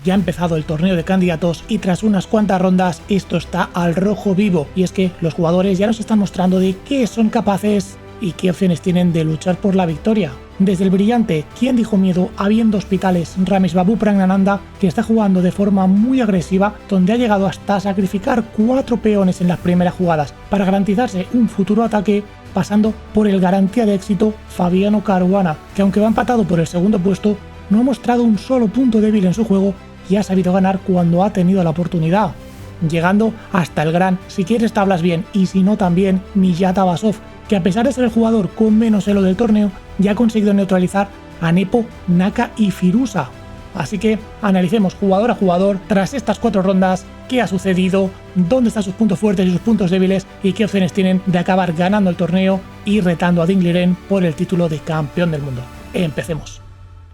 Ya ha empezado el torneo de candidatos y tras unas cuantas rondas esto está al rojo vivo, y es que los jugadores ya nos están mostrando de qué son capaces y qué opciones tienen de luchar por la victoria. Desde el brillante ¿Quién dijo miedo? Habiendo hospitales Ramesh Babu Prangnanandha, que está jugando de forma muy agresiva, donde ha llegado hasta sacrificar 4 peones en las primeras jugadas para garantizarse un futuro ataque, pasando por el garantía de éxito Fabiano Caruana, que aunque va empatado por el segundo puesto, no ha mostrado un solo punto débil en su juego y ha sabido ganar cuando ha tenido la oportunidad, llegando hasta el gran, si quieres tablas bien y si no también, Niyata Basov, que a pesar de ser el jugador con menos elo del torneo, ya ha conseguido neutralizar a Nepo, Naka y Firuza. Así que analicemos jugador a jugador tras estas 4 rondas, qué ha sucedido, dónde están sus puntos fuertes y sus puntos débiles y qué opciones tienen de acabar ganando el torneo y retando a Ding Liren por el título de campeón del mundo. Empecemos.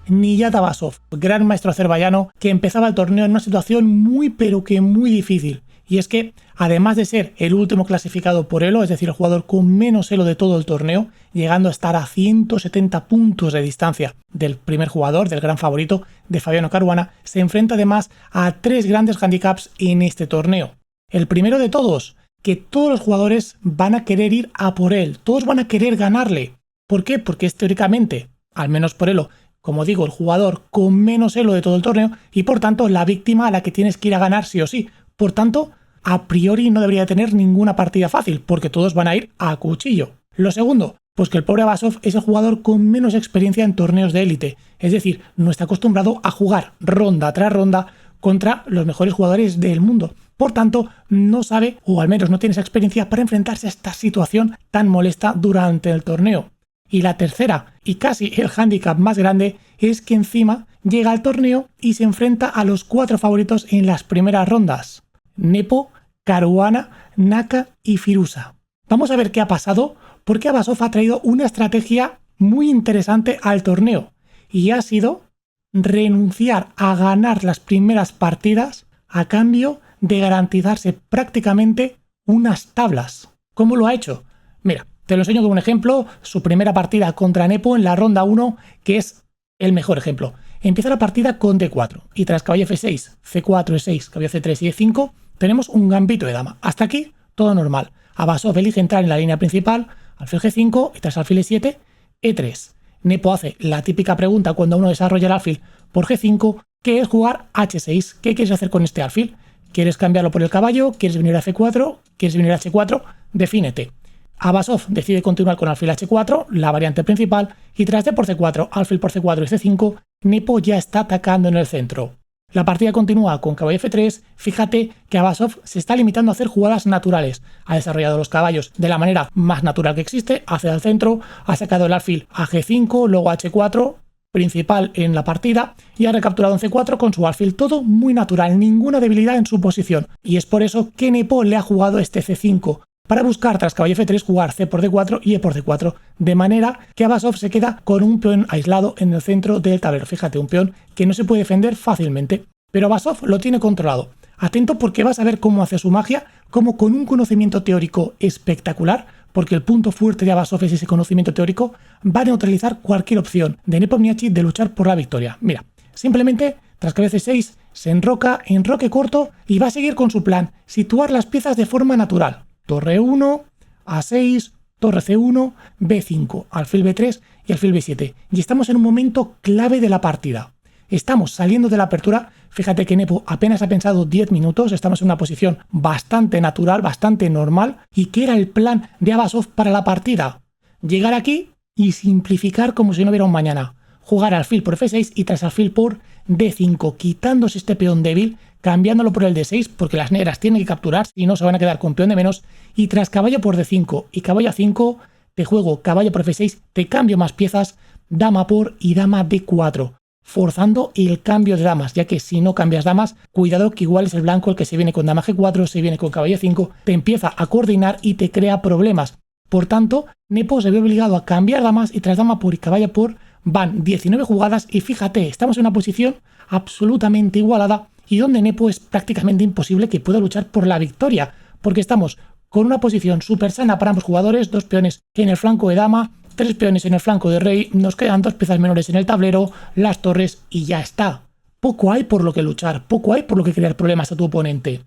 Niyata Basov, gran maestro azerbaiyano que empezaba el torneo en una situación muy pero que muy difícil, y es que además de ser el último clasificado por elo, es decir el jugador con menos elo de todo el torneo, llegando a estar a 170 puntos de distancia del primer jugador, del gran favorito de Fabiano Caruana, se enfrenta además a 3 grandes handicaps en este torneo. El primero de todos, que todos los jugadores van a querer ir a por él, todos van a querer ganarle. ¿Por qué? Porque es teóricamente, al menos por elo, como digo, el jugador con menos elo de todo el torneo y por tanto la víctima a la que tienes que ir a ganar sí o sí. Por tanto, a priori no debería tener ninguna partida fácil porque todos van a ir a cuchillo. Lo segundo, pues que el pobre Basov es el jugador con menos experiencia en torneos de élite, es decir, no está acostumbrado a jugar ronda tras ronda contra los mejores jugadores del mundo. Por tanto, no sabe, o al menos no tiene esa experiencia para enfrentarse a esta situación tan molesta durante el torneo. Y la tercera, y casi el hándicap más grande, es que encima llega al torneo y se enfrenta a los 4 favoritos en las primeras rondas: Nepo, Caruana, Naka y Firuza. Vamos a ver qué ha pasado, porque Basov ha traído una estrategia muy interesante al torneo, y ha sido renunciar a ganar las primeras partidas a cambio de garantizarse prácticamente unas tablas. ¿Cómo lo ha hecho? Mira, te lo enseño con un ejemplo, su primera partida contra Nepo en la ronda 1, que es el mejor ejemplo. Empieza la partida con D4 y tras caballo F6, C4, E6, caballo C3 y E5 tenemos un gambito de dama. Hasta aquí todo normal. Basov elige entrar en la línea principal, alfil G5 y tras alfil E7, E3. Nepo hace la típica pregunta cuando uno desarrolla el alfil por G5, que es jugar H6. ¿Qué quieres hacer con este alfil? ¿Quieres cambiarlo por el caballo? ¿Quieres venir a F4? ¿Quieres venir a H4? Defínete. Basov decide continuar con alfil H4, la variante principal, y tras D por C4, alfil por C4 y C5, Nepo ya está atacando en el centro. La partida continúa con caballo F3, fíjate que Basov se está limitando a hacer jugadas naturales, ha desarrollado los caballos de la manera más natural que existe, hacia el centro, ha sacado el alfil a G5, luego a H4, principal en la partida, y ha recapturado en C4 con su alfil, todo muy natural, ninguna debilidad en su posición, y es por eso que Nepo le ha jugado este C5, para buscar tras caballo F3 jugar C por D4 y E por D4, de manera que Basov se queda con un peón aislado en el centro del tablero. Fíjate, un peón que no se puede defender fácilmente, pero Basov lo tiene controlado. Atento porque vas a ver cómo hace su magia, como con un conocimiento teórico espectacular, porque el punto fuerte de Basov es ese conocimiento teórico, va a neutralizar cualquier opción de Nepomniachtchi de luchar por la victoria. Mira, simplemente tras caballo C6 se enroca, enroque corto y va a seguir con su plan, situar las piezas de forma natural. Torre 1, A6, torre C1, B5, alfil B3 y alfil B7. Y estamos en un momento clave de la partida. Estamos saliendo de la apertura, fíjate que Nepo apenas ha pensado 10 minutos, estamos en una posición bastante natural, bastante normal. ¿Y qué era el plan de Basov para la partida? Llegar aquí y simplificar como si no hubiera un mañana. Jugar alfil por F6 y tras alfil por D5, quitándose este peón débil, cambiándolo por el D6 porque las negras tienen que capturar, si no se van a quedar con peón de menos, y tras caballo por D5 y caballo A5 te juego caballo por F6, te cambio más piezas, dama por y dama D4, forzando el cambio de damas, ya que si no cambias damas, cuidado que igual es el blanco el que se viene con dama G4, se viene con caballo 5, te empieza a coordinar y te crea problemas. Por tanto, Nepo se ve obligado a cambiar damas y tras dama por y caballo por van 19 jugadas y fíjate, estamos en una posición absolutamente igualada y donde Nepo es prácticamente imposible que pueda luchar por la victoria, porque estamos con una posición súper sana para ambos jugadores, 2 peones en el flanco de dama, 3 peones en el flanco de rey, nos quedan 2 piezas menores en el tablero, las torres y ya está. poco hay por lo que luchar, poco hay por lo que crear problemas a tu oponente.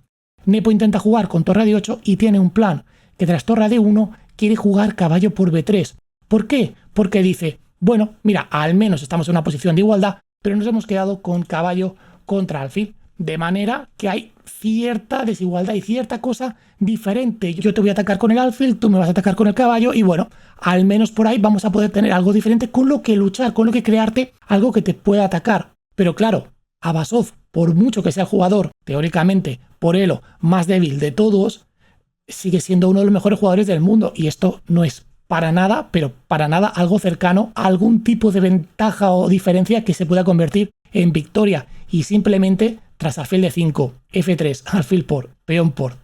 Nepo intenta jugar con torre a D8 y tiene un plan, que tras torre a D1 quiere jugar caballo por B3. ¿Por qué? Porque dice, bueno, mira, al menos estamos en una posición de igualdad, pero nos hemos quedado con caballo contra alfil, de manera que hay cierta desigualdad y cierta cosa diferente. Yo te voy a atacar con el alfil, tú me vas a atacar con el caballo y bueno, al menos por ahí vamos a poder tener algo diferente con lo que luchar, con lo que crearte algo que te pueda atacar. Pero claro, Abasov, por mucho que sea el jugador, teóricamente, por elo, más débil de todos, sigue siendo uno de los mejores jugadores del mundo y esto no es para nada, pero para nada algo cercano a algún tipo de ventaja o diferencia que se pueda convertir en victoria y simplemente tras alfil de 5, F3, alfil por, peón por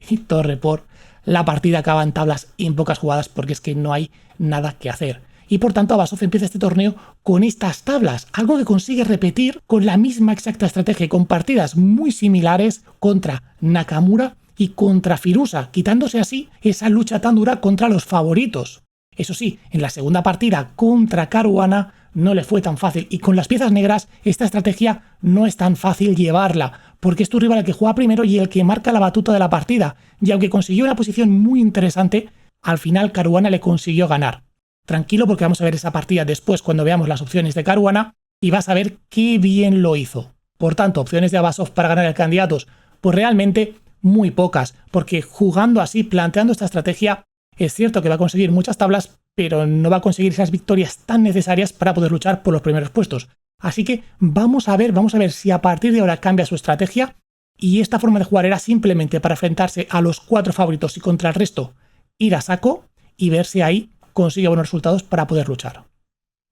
y torre por, la partida acaba en tablas y en pocas jugadas porque es que no hay nada que hacer. Y por tanto Abasov empieza este torneo con estas tablas, algo que consigue repetir con la misma exacta estrategia y con partidas muy similares contra Nakamura y contra Firuza, quitándose así esa lucha tan dura contra los favoritos. Eso sí, en la segunda partida contra Caruana no le fue tan fácil y con las piezas negras esta estrategia no es tan fácil llevarla, porque es tu rival el que juega primero y el que marca la batuta de la partida, y aunque consiguió una posición muy interesante, al final Caruana le consiguió ganar. Tranquilo porque vamos a ver esa partida después cuando veamos las opciones de Caruana y vas a ver qué bien lo hizo. Por tanto, opciones de Abasov para ganar el Candidatos, pues realmente muy pocas, porque jugando así, planteando esta estrategia, es cierto que va a conseguir muchas tablas, pero no va a conseguir esas victorias tan necesarias para poder luchar por los primeros puestos. Así que vamos a ver si a partir de ahora cambia su estrategia y esta forma de jugar era simplemente para enfrentarse a los 4 favoritos y contra el resto ir a saco y ver si ahí consigue buenos resultados para poder luchar.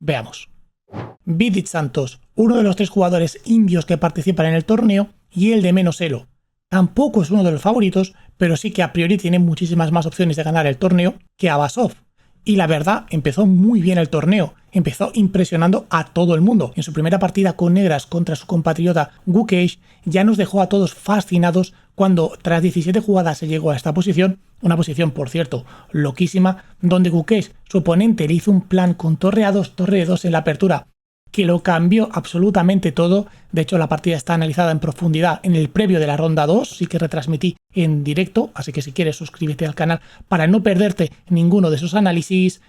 Veamos. Vidit Santos, uno de los 3 jugadores indios que participan en el torneo y el de menos elo. Tampoco es uno de los favoritos, pero sí que a priori tiene muchísimas más opciones de ganar el torneo que Abasov. Y la verdad, empezó muy bien el torneo, empezó impresionando a todo el mundo. En su primera partida con negras contra su compatriota Gukesh ya nos dejó a todos fascinados cuando tras 17 jugadas se llegó a esta posición, una posición por cierto loquísima, donde Gukesh, su oponente, le hizo un plan con torre A2, torre E2 en la apertura, que lo cambió absolutamente todo. De hecho, la partida está analizada en profundidad en el previo de la ronda 2, sí que retransmití en directo, así que si quieres suscríbete al canal para no perderte ninguno de esos análisis.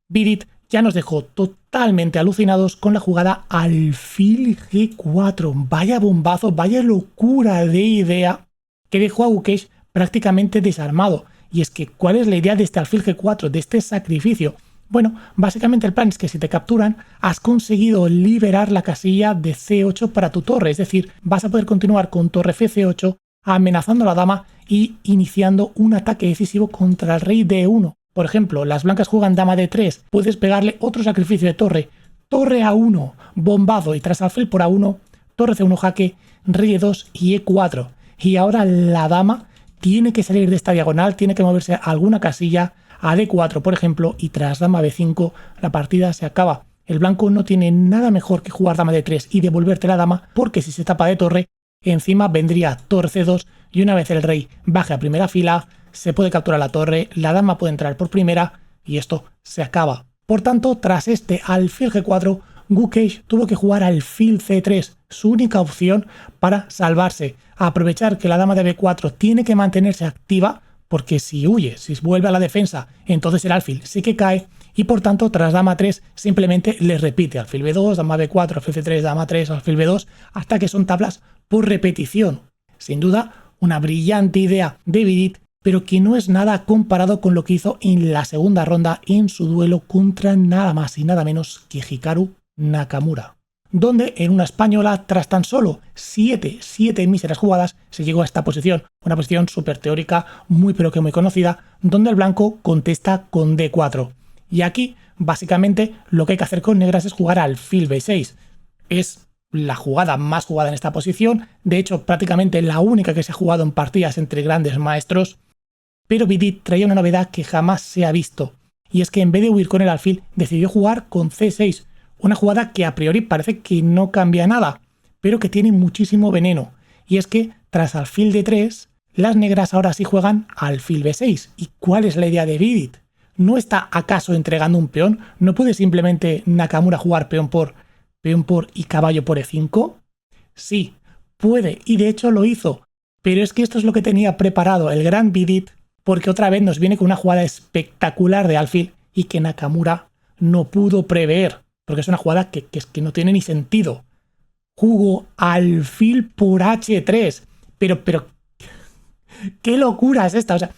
Vidit ya nos dejó totalmente alucinados con la jugada alfil G4. Vaya bombazo, vaya locura de idea que dejó a Gukesh prácticamente desarmado. Y es que, ¿cuál es la idea de este alfil G4, de este sacrificio? Bueno, básicamente el plan es que si te capturan, has conseguido liberar la casilla de C8 para tu torre, es decir, vas a poder continuar con torre FC8 amenazando a la dama y iniciando un ataque decisivo contra el rey D1. Por ejemplo, las blancas juegan dama D3, puedes pegarle otro sacrificio de torre, torre A1, bombado y tras alfil por A1, torre C1 jaque, rey E2 y E4. Y ahora la dama tiene que salir de esta diagonal, tiene que moverse a alguna casilla, a D4 por ejemplo, y tras dama B5 la partida se acaba. El blanco no tiene nada mejor que jugar dama D3 y devolverte la dama, porque si se tapa de torre, encima vendría torre C2 y una vez el rey baje a primera fila, se puede capturar la torre, la dama puede entrar por primera y esto se acaba. Por tanto, tras este alfil G4, Gukesh tuvo que jugar alfil C3, su única opción para salvarse, a aprovechar que la dama de B4 tiene que mantenerse activa, porque si huye, si vuelve a la defensa, entonces el alfil sí que cae, y por tanto tras dama 3 simplemente le repite alfil B2, dama B4, alfil C3, dama 3, alfil B2, hasta que son tablas por repetición. Sin duda, una brillante idea de Vidit, pero que no es nada comparado con lo que hizo en la segunda ronda en su duelo contra nada más y nada menos que Hikaru Nakamura, donde en una española, tras tan solo 7 míseras jugadas, se llegó a esta posición, una posición súper teórica, muy pero que muy conocida, donde el blanco contesta con D4. Y aquí, básicamente, lo que hay que hacer con negras es jugar alfil B6. Es la jugada más jugada en esta posición, de hecho, prácticamente la única que se ha jugado en partidas entre grandes maestros, pero Vidit traía una novedad que jamás se ha visto, y es que en vez de huir con el alfil, decidió jugar con C6, una jugada que a priori parece que no cambia nada, pero que tiene muchísimo veneno. Y es que, tras alfil D3, las negras ahora sí juegan alfil B6. ¿Y cuál es la idea de Vidit? ¿No está acaso entregando un peón? ¿No puede simplemente Nakamura jugar peón por y caballo por E5? Sí, puede, y de hecho lo hizo. Pero es que esto es lo que tenía preparado el gran Vidit, porque otra vez nos viene con una jugada espectacular de alfil y que Nakamura no pudo prever, porque es una jugada que no tiene ni sentido. Jugó alfil por H3, pero, ¿qué locura es esta? O sea,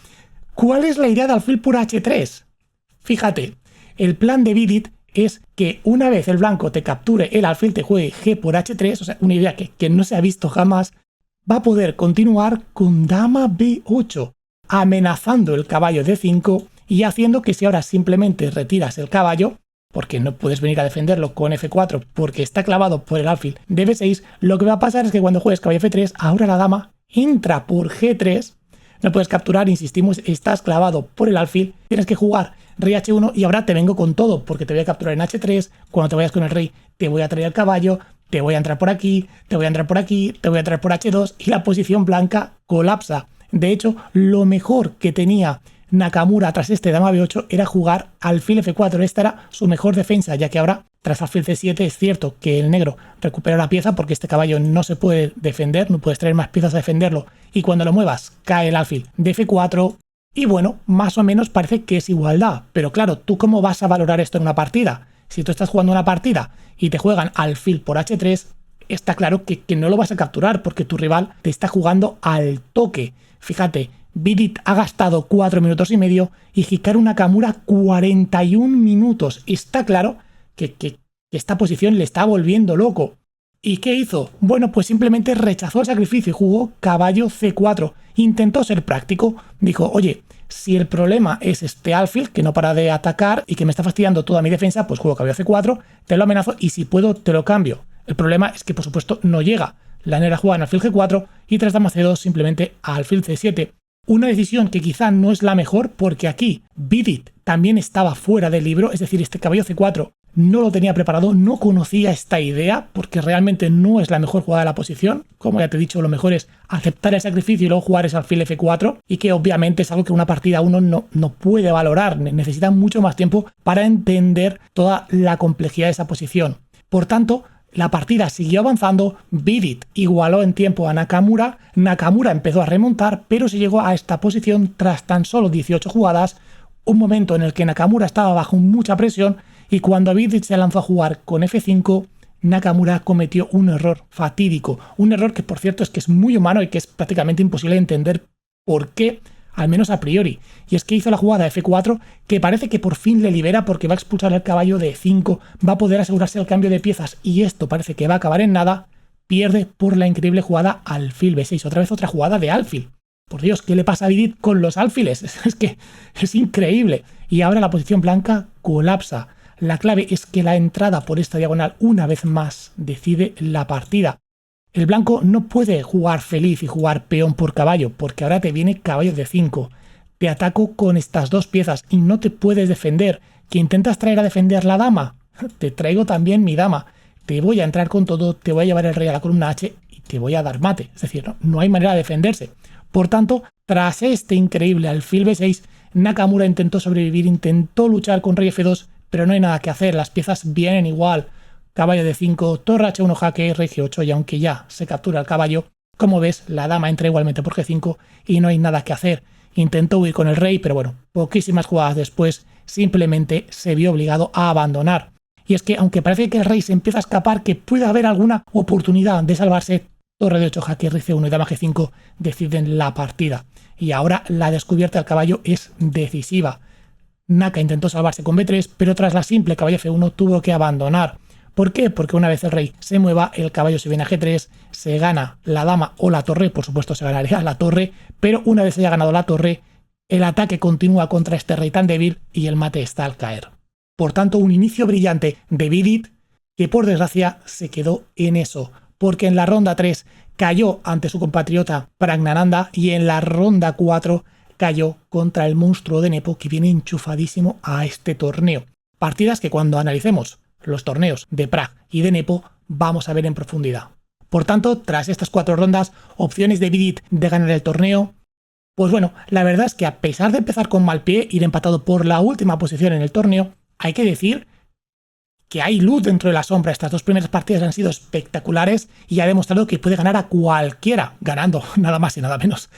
¿cuál es la idea de alfil por H3? Fíjate, el plan de Vidit es que una vez el blanco te capture el alfil, te juegue G por H3, o sea, una idea que no se ha visto jamás, va a poder continuar con dama B8, amenazando el caballo D5 y haciendo que si ahora simplemente retiras el caballo, porque no puedes venir a defenderlo con F4 porque está clavado por el alfil de B6, lo que va a pasar es que cuando juegues caballo F3, ahora la dama entra por G3, no puedes capturar, insistimos, estás clavado por el alfil, tienes que jugar rey H1 y ahora te vengo con todo, porque te voy a capturar en H3, cuando te vayas con el rey te voy a traer el caballo, te voy a entrar por aquí, te voy a entrar por aquí, te voy a entrar por H2 y la posición blanca colapsa. De hecho, lo mejor que tenía Nakamura tras este dama B8 era jugar alfil F4. Esta era su mejor defensa, ya que ahora tras alfil C7 es cierto que el negro recupera la pieza porque este caballo no se puede defender, no puedes traer más piezas a defenderlo y cuando lo muevas cae el alfil de F4 y bueno, más o menos parece que es igualdad, pero claro, ¿tú cómo vas a valorar esto en una partida? Si tú estás jugando una partida y te juegan alfil por H3, está claro que no lo vas a capturar porque tu rival te está jugando al toque. Fíjate, Vidit ha gastado 4 minutos y medio y Hikaru Nakamura 41 minutos. Está claro que esta posición le está volviendo loco. ¿Y qué hizo? Bueno, pues simplemente rechazó el sacrificio y jugó caballo C4. Intentó ser práctico. Dijo, oye, si el problema es este alfil que no para de atacar y que me está fastidiando toda mi defensa, pues juego caballo C4, te lo amenazo y si puedo te lo cambio. El problema es que por supuesto no llega. La negra juega en alfil G4 y tras dama C2 simplemente a alfil C7. Una decisión que quizá no es la mejor porque aquí Vidit también estaba fuera del libro, es decir, este caballo C4 no lo tenía preparado, no conocía esta idea porque realmente no es la mejor jugada de la posición. Como ya te he dicho, lo mejor es aceptar el sacrificio y luego jugar ese alfil F4 y que obviamente es algo que una partida uno no puede valorar, necesita mucho más tiempo para entender toda la complejidad de esa posición. Por tanto, la partida siguió avanzando, Vidit igualó en tiempo a Nakamura, Nakamura empezó a remontar, pero se llegó a esta posición tras tan solo 18 jugadas, un momento en el que Nakamura estaba bajo mucha presión y cuando Vidit se lanzó a jugar con F5, Nakamura cometió un error fatídico, un error que por cierto es que es muy humano y que es prácticamente imposible de entender por qué, al menos a priori, y es que hizo la jugada F4 que parece que por fin le libera porque va a expulsar el caballo de E5, va a poder asegurarse el cambio de piezas y esto parece que va a acabar en nada, pierde por la increíble jugada alfil B6, otra vez otra jugada de alfil. Por Dios, ¿qué le pasa a Vidit con los alfiles? Es que es increíble. Y ahora la posición blanca colapsa. La clave es que la entrada por esta diagonal una vez más decide la partida. El blanco no puede jugar feliz y jugar peón por caballo, porque ahora te viene caballo de 5. Te ataco con estas dos piezas y no te puedes defender. ¿Que intentas traer a defender la dama? Te traigo también mi dama. Te voy a entrar con todo, te voy a llevar el rey a la columna H y te voy a dar mate. Es decir, no hay manera de defenderse. Por tanto, tras este increíble alfil B6, Nakamura intentó sobrevivir, intentó luchar con rey F2, pero no hay nada que hacer, las piezas vienen igual. Caballo de 5, torre H1 jaque, rey G8 y aunque ya se captura el caballo, como ves, la dama entra igualmente por G5 y no hay nada que hacer. Intentó huir con el rey, pero bueno, poquísimas jugadas después simplemente se vio obligado a abandonar. Y es que aunque parece que el rey se empieza a escapar, que puede haber alguna oportunidad de salvarse, torre de 8 jaque, rey C1 y dama G5 deciden la partida. Y ahora la descubierta del caballo es decisiva. Naka intentó salvarse con B3, pero tras la simple caballo F1 tuvo que abandonar. ¿Por qué? Porque una vez el rey se mueva, el caballo se viene a G3, se gana la dama o la torre, por supuesto se ganaría la torre, pero una vez se haya ganado la torre, el ataque continúa contra este rey tan débil y el mate está al caer. Por tanto, un inicio brillante de Vidit que por desgracia se quedó en eso, porque en la ronda 3 cayó ante su compatriota Praggnanandhaa y en la ronda 4 cayó contra el monstruo de Nepo que viene enchufadísimo a este torneo. Partidas que cuando analicemos los torneos de Prag y de Nepo vamos a ver en profundidad. Por tanto, tras estas 4 rondas, opciones de Vidit de ganar el torneo, pues bueno, la verdad es que a pesar de empezar con mal pie, ir empatado por la última posición en el torneo, hay que decir que hay luz dentro de la sombra. Estas dos primeras partidas han sido espectaculares y ha demostrado que puede ganar a cualquiera, ganando nada más y nada menos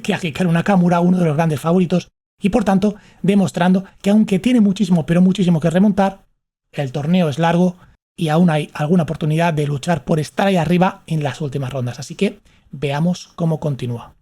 que a Hikaru Nakamura, uno de los grandes favoritos, y por tanto demostrando que aunque tiene muchísimo, pero muchísimo que remontar, el torneo es largo y aún hay alguna oportunidad de luchar por estar ahí arriba en las últimas rondas. Así que veamos cómo continúa.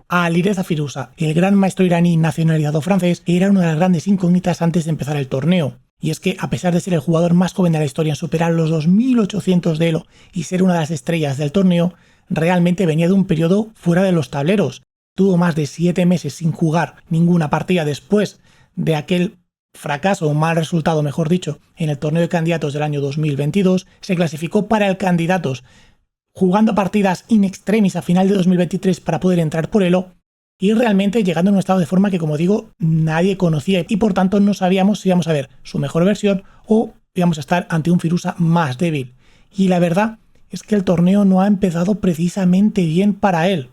Alireza Firuza, el gran maestro iraní nacionalizado francés, era una de las grandes incógnitas antes de empezar el torneo. Y es que, a pesar de ser el jugador más joven de la historia en superar los 2800 de Elo y ser una de las estrellas del torneo, realmente venía de un periodo fuera de los tableros. Tuvo más de 7 meses sin jugar ninguna partida después de aquel fracaso o mal resultado, mejor dicho, en el torneo de candidatos del año 2022. Se clasificó para el candidatos jugando partidas in extremis a final de 2023 para poder entrar por Elo y realmente llegando en un estado de forma que, como digo, nadie conocía y por tanto no sabíamos si íbamos a ver su mejor versión o íbamos a estar ante un Firuza más débil. Y la verdad es que el torneo no ha empezado precisamente bien para él.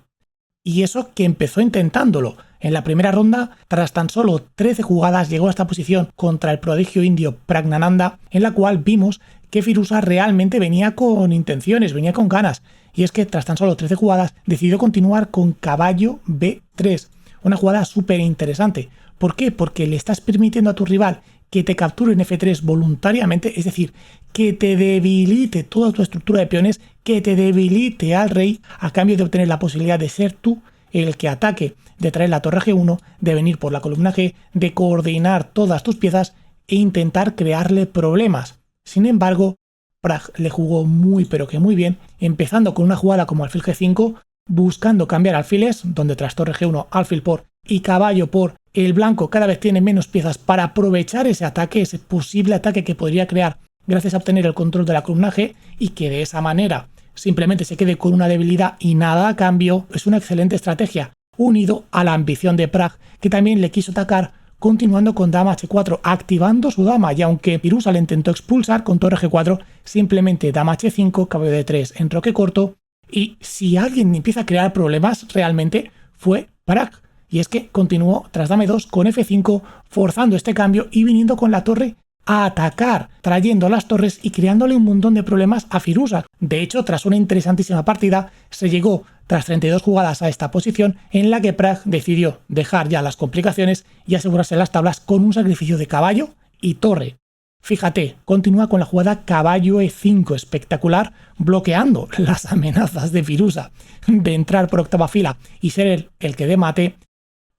Y eso que empezó intentándolo. En la primera ronda, tras tan solo 13 jugadas, llegó a esta posición contra el prodigio indio Praggnanandhaa, en la cual vimos que Firuza realmente venía con intenciones, venía con ganas. Y es que tras tan solo 13 jugadas decidió continuar con caballo B3. Una jugada súper interesante. ¿Por qué? Porque le estás permitiendo a tu rival que te capture en F3 voluntariamente, es decir, que te debilite toda tu estructura de peones, que te debilite al rey a cambio de obtener la posibilidad de ser tú el que ataque, de traer la torre G1, de venir por la columna G, de coordinar todas tus piezas e intentar crearle problemas. Sin embargo, Pragg le jugó muy pero que muy bien, empezando con una jugada como alfil G5, buscando cambiar alfiles, donde tras torre G1, alfil por y caballo por, el blanco cada vez tiene menos piezas para aprovechar ese ataque, ese posible ataque que podría crear gracias a obtener el control de la columna G y que de esa manera simplemente se quede con una debilidad y nada a cambio. Es una excelente estrategia, unido a la ambición de Pragg, que también le quiso atacar continuando con dama H4, activando su dama, y aunque Firuza le intentó expulsar con torre G4, simplemente dama H5, caballo D3 en roque corto, y si alguien empieza a crear problemas realmente fue Pragg, y es que continuó tras dama E2 con F5, forzando este cambio y viniendo con la torre a atacar, trayendo las torres y creándole un montón de problemas a Firuza. De hecho, tras una interesantísima partida, se llegó tras 32 jugadas a esta posición en la que Pragg decidió dejar ya las complicaciones y asegurarse las tablas con un sacrificio de caballo y torre. Fíjate, continúa con la jugada caballo E5 espectacular, bloqueando las amenazas de Firuza de entrar por octava fila y ser él el que dé mate,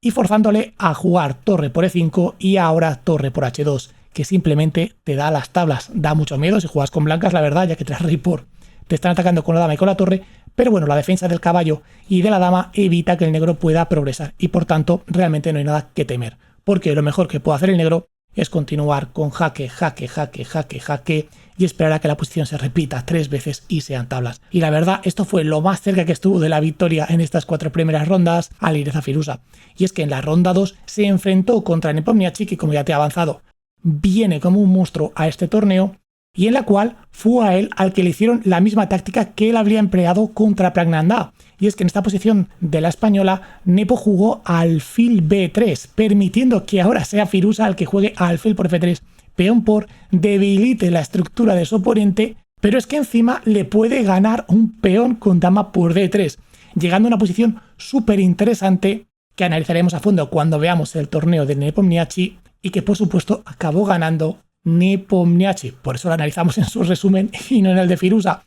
y forzándole a jugar torre por E5 y ahora torre por H2, que simplemente te da las tablas. Da mucho miedo si juegas con blancas, la verdad, ya que tras rey por te están atacando con la dama y con la torre, pero bueno, la defensa del caballo y de la dama evita que el negro pueda progresar y por tanto realmente no hay nada que temer, porque lo mejor que puede hacer el negro es continuar con jaque, jaque, jaque, jaque, jaque y esperar a que la posición se repita 3 veces y sean tablas. Y la verdad, esto fue lo más cerca que estuvo de la victoria en estas 4 primeras rondas Alireza Firuza. Y es que en la ronda 2 se enfrentó contra Nepomniachtchi, que como ya te he avanzado, viene como un monstruo a este torneo, y en la cual fue a él al que le hicieron la misma táctica que él habría empleado contra Praggnanandhaa. Y es que en esta posición de la española, Nepo jugó alfil B3, permitiendo que ahora sea Firuza el que juegue alfil por F3, peón por, debilite la estructura de su oponente, pero es que encima le puede ganar un peón con dama por D3, llegando a una posición súper interesante que analizaremos a fondo cuando veamos el torneo de Nepomniachtchi y que por supuesto acabó ganando Nepomniachtchi. Por eso lo analizamos en su resumen y no en el de Firuza.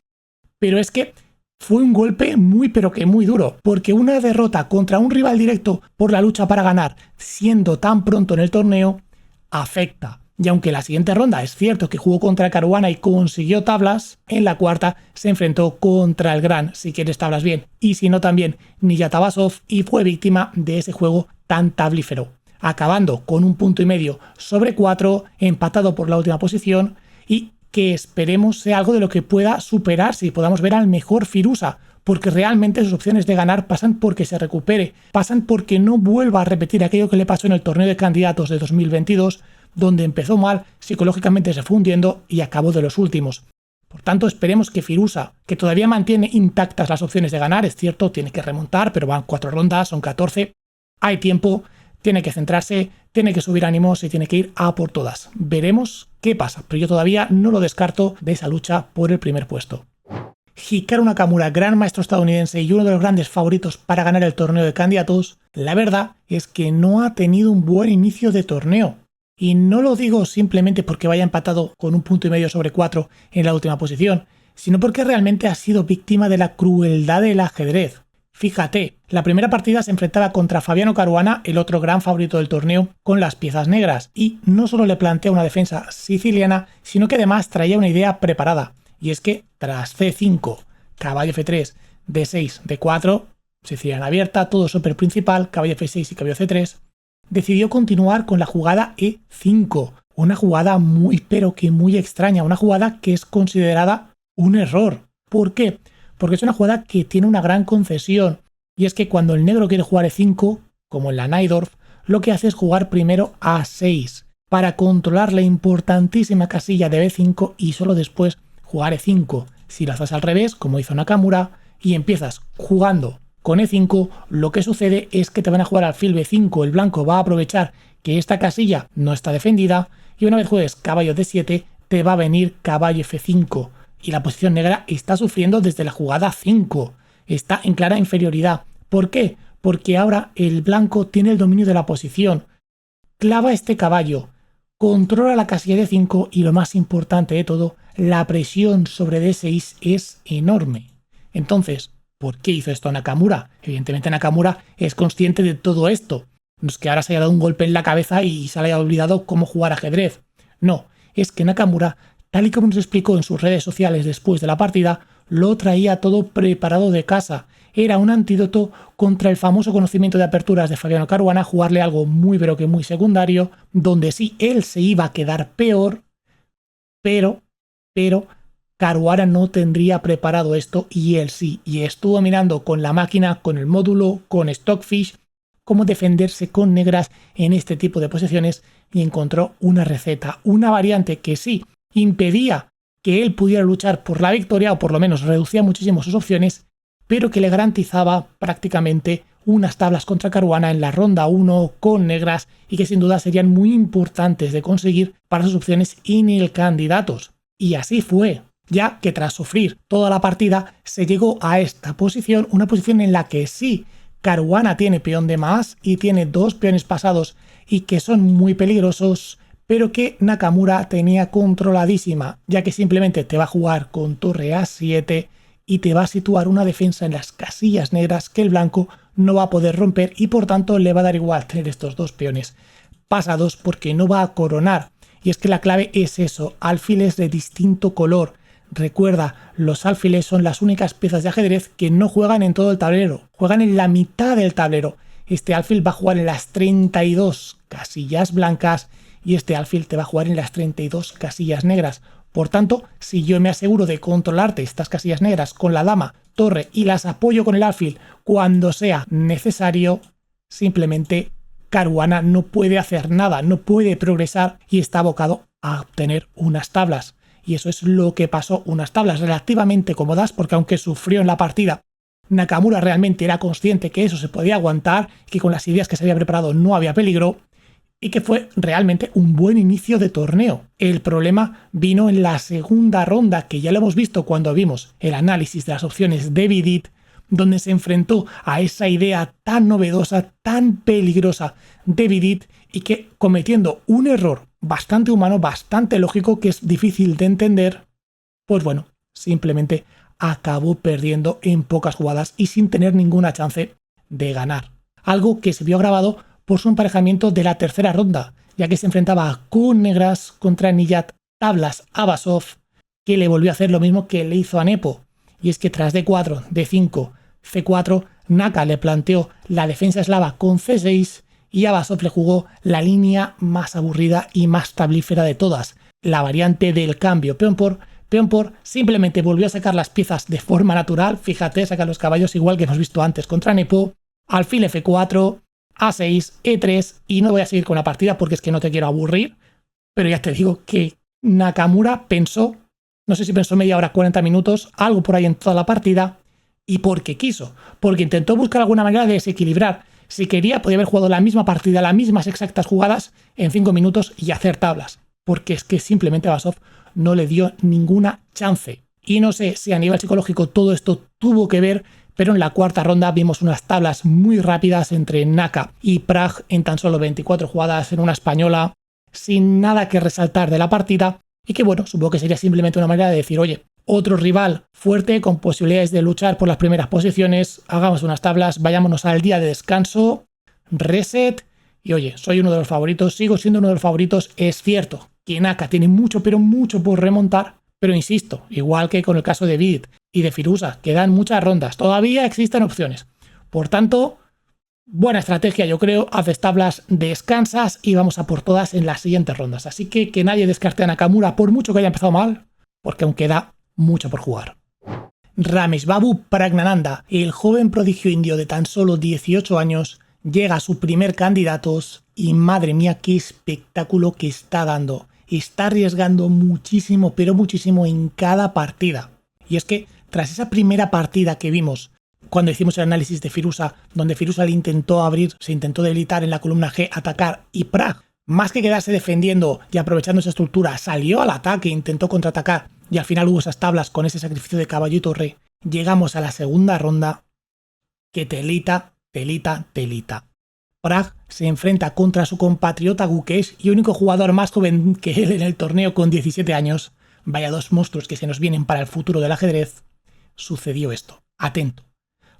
Pero es que fue un golpe muy pero que muy duro, porque una derrota contra un rival directo por la lucha para ganar, siendo tan pronto en el torneo, afecta. Y aunque la siguiente ronda es cierto que jugó contra Caruana y consiguió tablas, en la cuarta se enfrentó contra el gran, si quieres tablas bien, y si no también, Niyata Basov, y fue víctima de ese juego tan tablífero, acabando con 1,5 puntos sobre 4, empatado por la última posición, y que esperemos sea algo de lo que pueda superarse y podamos ver al mejor Firuza, porque realmente sus opciones de ganar pasan porque se recupere, pasan porque no vuelva a repetir aquello que le pasó en el torneo de candidatos de 2022, donde empezó mal, psicológicamente se fue hundiendo y acabó de los últimos. Por tanto, esperemos que Firuza, que todavía mantiene intactas las opciones de ganar, es cierto, tiene que remontar, pero van 4 rondas, son 14, hay tiempo, tiene que centrarse, tiene que subir ánimos y tiene que ir a por todas. Veremos qué pasa, pero yo todavía no lo descarto de esa lucha por el primer puesto. Hikaru Nakamura, gran maestro estadounidense y uno de los grandes favoritos para ganar el torneo de candidatos, la verdad es que no ha tenido un buen inicio de torneo. Y no lo digo simplemente porque vaya empatado con 1,5 puntos sobre 4 en la última posición, sino porque realmente ha sido víctima de la crueldad del ajedrez. Fíjate, la primera partida se enfrentaba contra Fabiano Caruana, el otro gran favorito del torneo, con las piezas negras, y no solo le plantea una defensa siciliana, sino que además traía una idea preparada. Y es que tras C5, caballo F3, D6, D4, siciliana abierta, todo súper principal, caballo F6 y caballo C3, decidió continuar con la jugada E5, una jugada muy pero que muy extraña, una jugada que es considerada un error. ¿Por qué? Porque es una jugada que tiene una gran concesión, y es que cuando el negro quiere jugar E5, como en la Najdorf, lo que hace es jugar primero A6, para controlar la importantísima casilla de B5 y solo después jugar E5. Si lo haces al revés, como hizo Nakamura, y empiezas jugando con E5, lo que sucede es que te van a jugar alfil B5, el blanco va a aprovechar que esta casilla no está defendida, y una vez juegues caballo D7, te va a venir caballo F5, y la posición negra está sufriendo desde la jugada 5, está en clara inferioridad. ¿Por qué? Porque ahora el blanco tiene el dominio de la posición, clava este caballo, controla la casilla de 5 y lo más importante de todo, la presión sobre D6 es enorme. Entonces, ¿por qué hizo esto Nakamura? Evidentemente Nakamura es consciente de todo esto. No es que ahora se haya dado un golpe en la cabeza y se le haya olvidado cómo jugar ajedrez. No, es que Nakamura, tal y como nos explicó en sus redes sociales después de la partida, lo traía todo preparado de casa. Era un antídoto contra el famoso conocimiento de aperturas de Fabiano Caruana, jugarle algo muy pero que muy secundario, donde sí él se iba a quedar peor, pero Caruana no tendría preparado esto y él sí, y estuvo mirando con la máquina, con el módulo, con Stockfish, cómo defenderse con negras en este tipo de posiciones y encontró una receta, una variante que sí impedía que él pudiera luchar por la victoria o por lo menos reducía muchísimo sus opciones, pero que le garantizaba prácticamente unas tablas contra Caruana en la ronda 1 con negras y que sin duda serían muy importantes de conseguir para sus opciones en el candidatos. Y así fue, ya que tras sufrir toda la partida se llegó a esta posición, una posición en la que sí, Caruana tiene peón de más y tiene dos peones pasados y que son muy peligrosos, pero que Nakamura tenía controladísima, ya que simplemente te va a jugar con torre A7 y te va a situar una defensa en las casillas negras que el blanco no va a poder romper y por tanto le va a dar igual tener estos dos peones pasados porque no va a coronar. Y es que la clave es eso, alfiles de distinto color. Recuerda, los alfiles son las únicas piezas de ajedrez que no juegan en todo el tablero, juegan en la mitad del tablero. Este alfil va a jugar en las 32 casillas blancas y este alfil te va a jugar en las 32 casillas negras. Por tanto, si yo me aseguro de controlarte estas casillas negras con la dama, torre y las apoyo con el alfil cuando sea necesario, simplemente Caruana no puede hacer nada, no puede progresar y está abocado a obtener unas tablas. Y eso es lo que pasó, unas tablas relativamente cómodas, porque aunque sufrió en la partida, Nakamura realmente era consciente que eso se podía aguantar, que con las ideas que se había preparado no había peligro, y que fue realmente un buen inicio de torneo. El problema vino en la segunda ronda, que ya lo hemos visto cuando vimos el análisis de las opciones de Vidit, donde se enfrentó a esa idea tan novedosa, tan peligrosa de Vidit, y que cometiendo un error bastante humano, bastante lógico, que es difícil de entender, pues bueno, simplemente acabó perdiendo en pocas jugadas y sin tener ninguna chance de ganar. Algo que se vio agravado por su emparejamiento de la tercera ronda, ya que se enfrentaba con negras contra Niyat Tablas Abasov, que le volvió a hacer lo mismo que le hizo a Nepo. Y es que tras D4, D5, C4, Naka le planteó la defensa eslava con C6 y Abasov le jugó la línea más aburrida y más tablífera de todas, la variante del cambio peón por. Simplemente volvió a sacar las piezas de forma natural, fíjate, saca los caballos igual que hemos visto antes contra Nepo, alfil F4, A6, E3 y no voy a seguir con la partida porque es que no te quiero aburrir, pero ya te digo que Nakamura pensó, no sé si pensó media hora, 40 minutos, algo por ahí en toda la partida, y porque quiso, porque intentó buscar alguna manera de desequilibrar Si quería, podía haber jugado la misma partida, las mismas exactas jugadas en 5 minutos y hacer tablas. Porque es que simplemente Basov no le dio ninguna chance. Y no sé si a nivel psicológico todo esto tuvo que ver, pero en la cuarta ronda vimos unas tablas muy rápidas entre Naka y Pragg en tan solo 24 jugadas en una española, sin nada que resaltar de la partida, y que bueno, supongo que sería simplemente una manera de decir, oye, otro rival fuerte con posibilidades de luchar por las primeras posiciones, hagamos unas tablas, vayámonos al día de descanso, reset, y oye, soy uno de los favoritos, sigo siendo uno de los favoritos, es cierto que Naka tiene mucho, pero mucho por remontar, pero insisto, igual que con el caso de Vidit y de Firuza, quedan muchas rondas, todavía existen opciones. Por tanto, buena estrategia, yo creo, haces tablas, descansas y vamos a por todas en las siguientes rondas. Así que nadie descarte a Nakamura por mucho que haya empezado mal, porque aún queda mucho por jugar. Ramesbabu Praggnanandhaa, el joven prodigio indio de tan solo 18 años, llega a su primer candidatos y madre mía qué espectáculo que está dando. Está arriesgando muchísimo, pero muchísimo en cada partida. Y es que tras esa primera partida que vimos cuando hicimos el análisis de Firuza, donde Firuza le intentó abrir, se intentó debilitar en la columna G, atacar, y Pragg, más que quedarse defendiendo y aprovechando esa estructura, salió al ataque, intentó contraatacar, y al final hubo esas tablas con ese sacrificio de caballo y torre. Llegamos a la segunda ronda, que telita. Pragg se enfrenta contra su compatriota Gukesh y único jugador más joven que él en el torneo con 17 años. Vaya dos monstruos que se nos vienen para el futuro del ajedrez. Sucedió esto. Atento.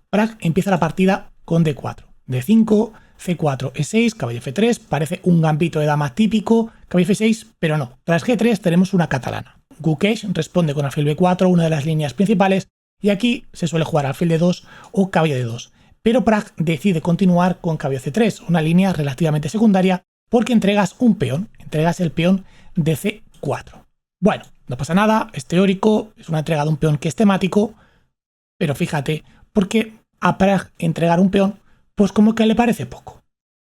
Pragg empieza la partida con D4. D5, C4, E6, caballo F3. Parece un gambito de dama típico. Caballo F6, pero no. Tras G3 tenemos una catalana. Gukesh responde con alfil B4, una de las líneas principales. Y aquí se suele jugar alfil D2 o caballo D2. Pero Pragg decide continuar con caballo C3, una línea relativamente secundaria, porque entregas un peón, entregas el peón de C4. Bueno, no pasa nada, es teórico, es una entrega de un peón que es temático, pero fíjate, porque a Pragg entregar un peón, pues como que le parece poco.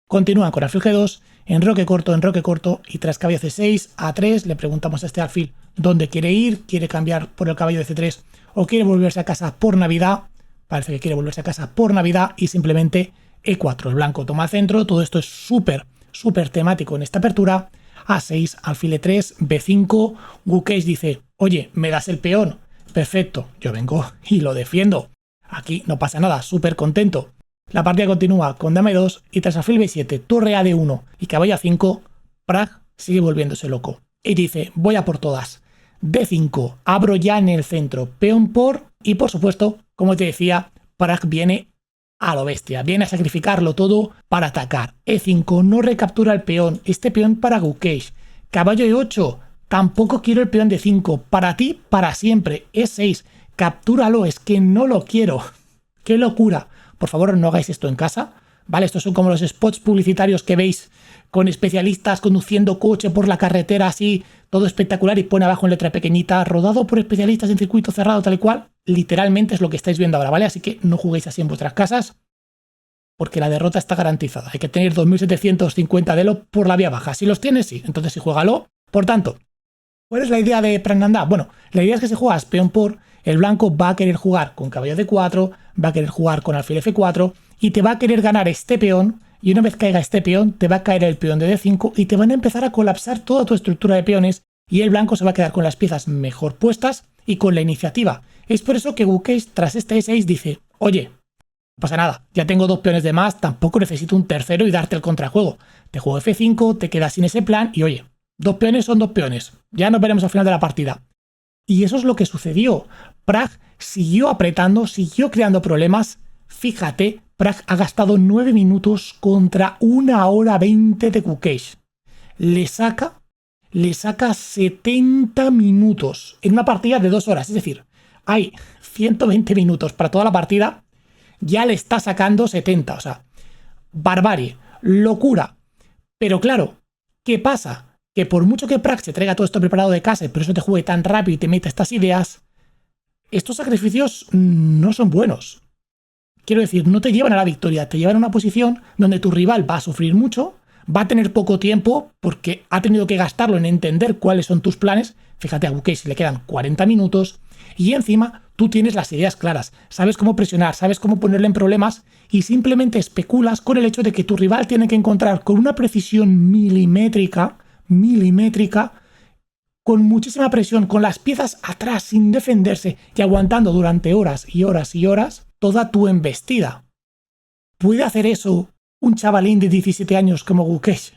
Continúa con alfil G2, enroque corto, y tras caballo C6, A3, le preguntamos a este alfil dónde quiere ir, quiere cambiar por el caballo de C3 o quiere volverse a casa por Navidad. Parece que quiere volverse a casa por Navidad y simplemente E4. El blanco toma el centro. Todo esto es súper temático en esta apertura. A6, alfil E3, B5. Gukesh dice, oye, ¿me das el peón? Perfecto, yo vengo y lo defiendo. Aquí no pasa nada, súper contento. La partida continúa con dama E2 y tras alfil B7, torre A D1 y caballo A5, Pragg sigue volviéndose loco. Y dice, voy a por todas. D5, abro ya en el centro, peón por... Y por supuesto, como te decía, Pragg viene a lo bestia, viene a sacrificarlo todo para atacar. E5, no recaptura el peón, este peón para Gukesh. Caballo E8, tampoco quiero el peón de 5, para ti, para siempre. E6, captúralo, es que no lo quiero. ¡Qué locura! Por favor, no hagáis esto en casa, ¿vale? Estos son como los spots publicitarios que veis con especialistas conduciendo coche por la carretera así, todo espectacular y pone abajo en letra pequeñita, rodado por especialistas en circuito cerrado tal y cual. Literalmente es lo que estáis viendo ahora, ¿vale? Así que no juguéis así en vuestras casas, porque la derrota está garantizada. Hay que tener 2750 de elo por la vía baja. Si los tienes, sí. Entonces sí, juégalo. Por tanto, ¿cuál es la idea de Praggnanandhaa? Bueno, la idea es que si juegas peón por, el blanco va a querer jugar con caballo D4, va a querer jugar con alfil F4 y te va a querer ganar este peón. Y una vez caiga este peón, te va a caer el peón de D5 y te van a empezar a colapsar toda tu estructura de peones y el blanco se va a quedar con las piezas mejor puestas y con la iniciativa. Es por eso que Gukesh, tras este E6, dice, oye, no pasa nada, ya tengo 2 peones de más, tampoco necesito un tercero y darte el contrajuego. Te juego F5, te quedas sin ese plan y oye, 2 peones son 2 peones. Ya nos veremos al final de la partida. Y eso es lo que sucedió. Pragg siguió apretando, siguió creando problemas. Fíjate, Pragg ha gastado 9 minutos contra 1 hora 20 de Gukesh. Le saca 70 minutos en una partida de 2 horas. Es decir, hay 120 minutos para toda la partida, ya le está sacando 70. O sea, barbarie, locura. Pero claro, ¿qué pasa? Que por mucho que Pragg se traiga todo esto preparado de casa y por eso te juegue tan rápido y te mete estas ideas, estos sacrificios no son buenos. Quiero decir, no te llevan a la victoria, te llevan a una posición donde tu rival va a sufrir mucho, va a tener poco tiempo porque ha tenido que gastarlo en entender cuáles son tus planes. Fíjate a Gukesh, le quedan 40 minutos Y encima tú tienes las ideas claras, sabes cómo presionar, sabes cómo ponerle en problemas y simplemente especulas con el hecho de que tu rival tiene que encontrar con una precisión milimétrica, con muchísima presión, con las piezas atrás sin defenderse y aguantando durante horas y horas y horas toda tu embestida. ¿Puede hacer eso un chavalín de 17 años como Gukesh?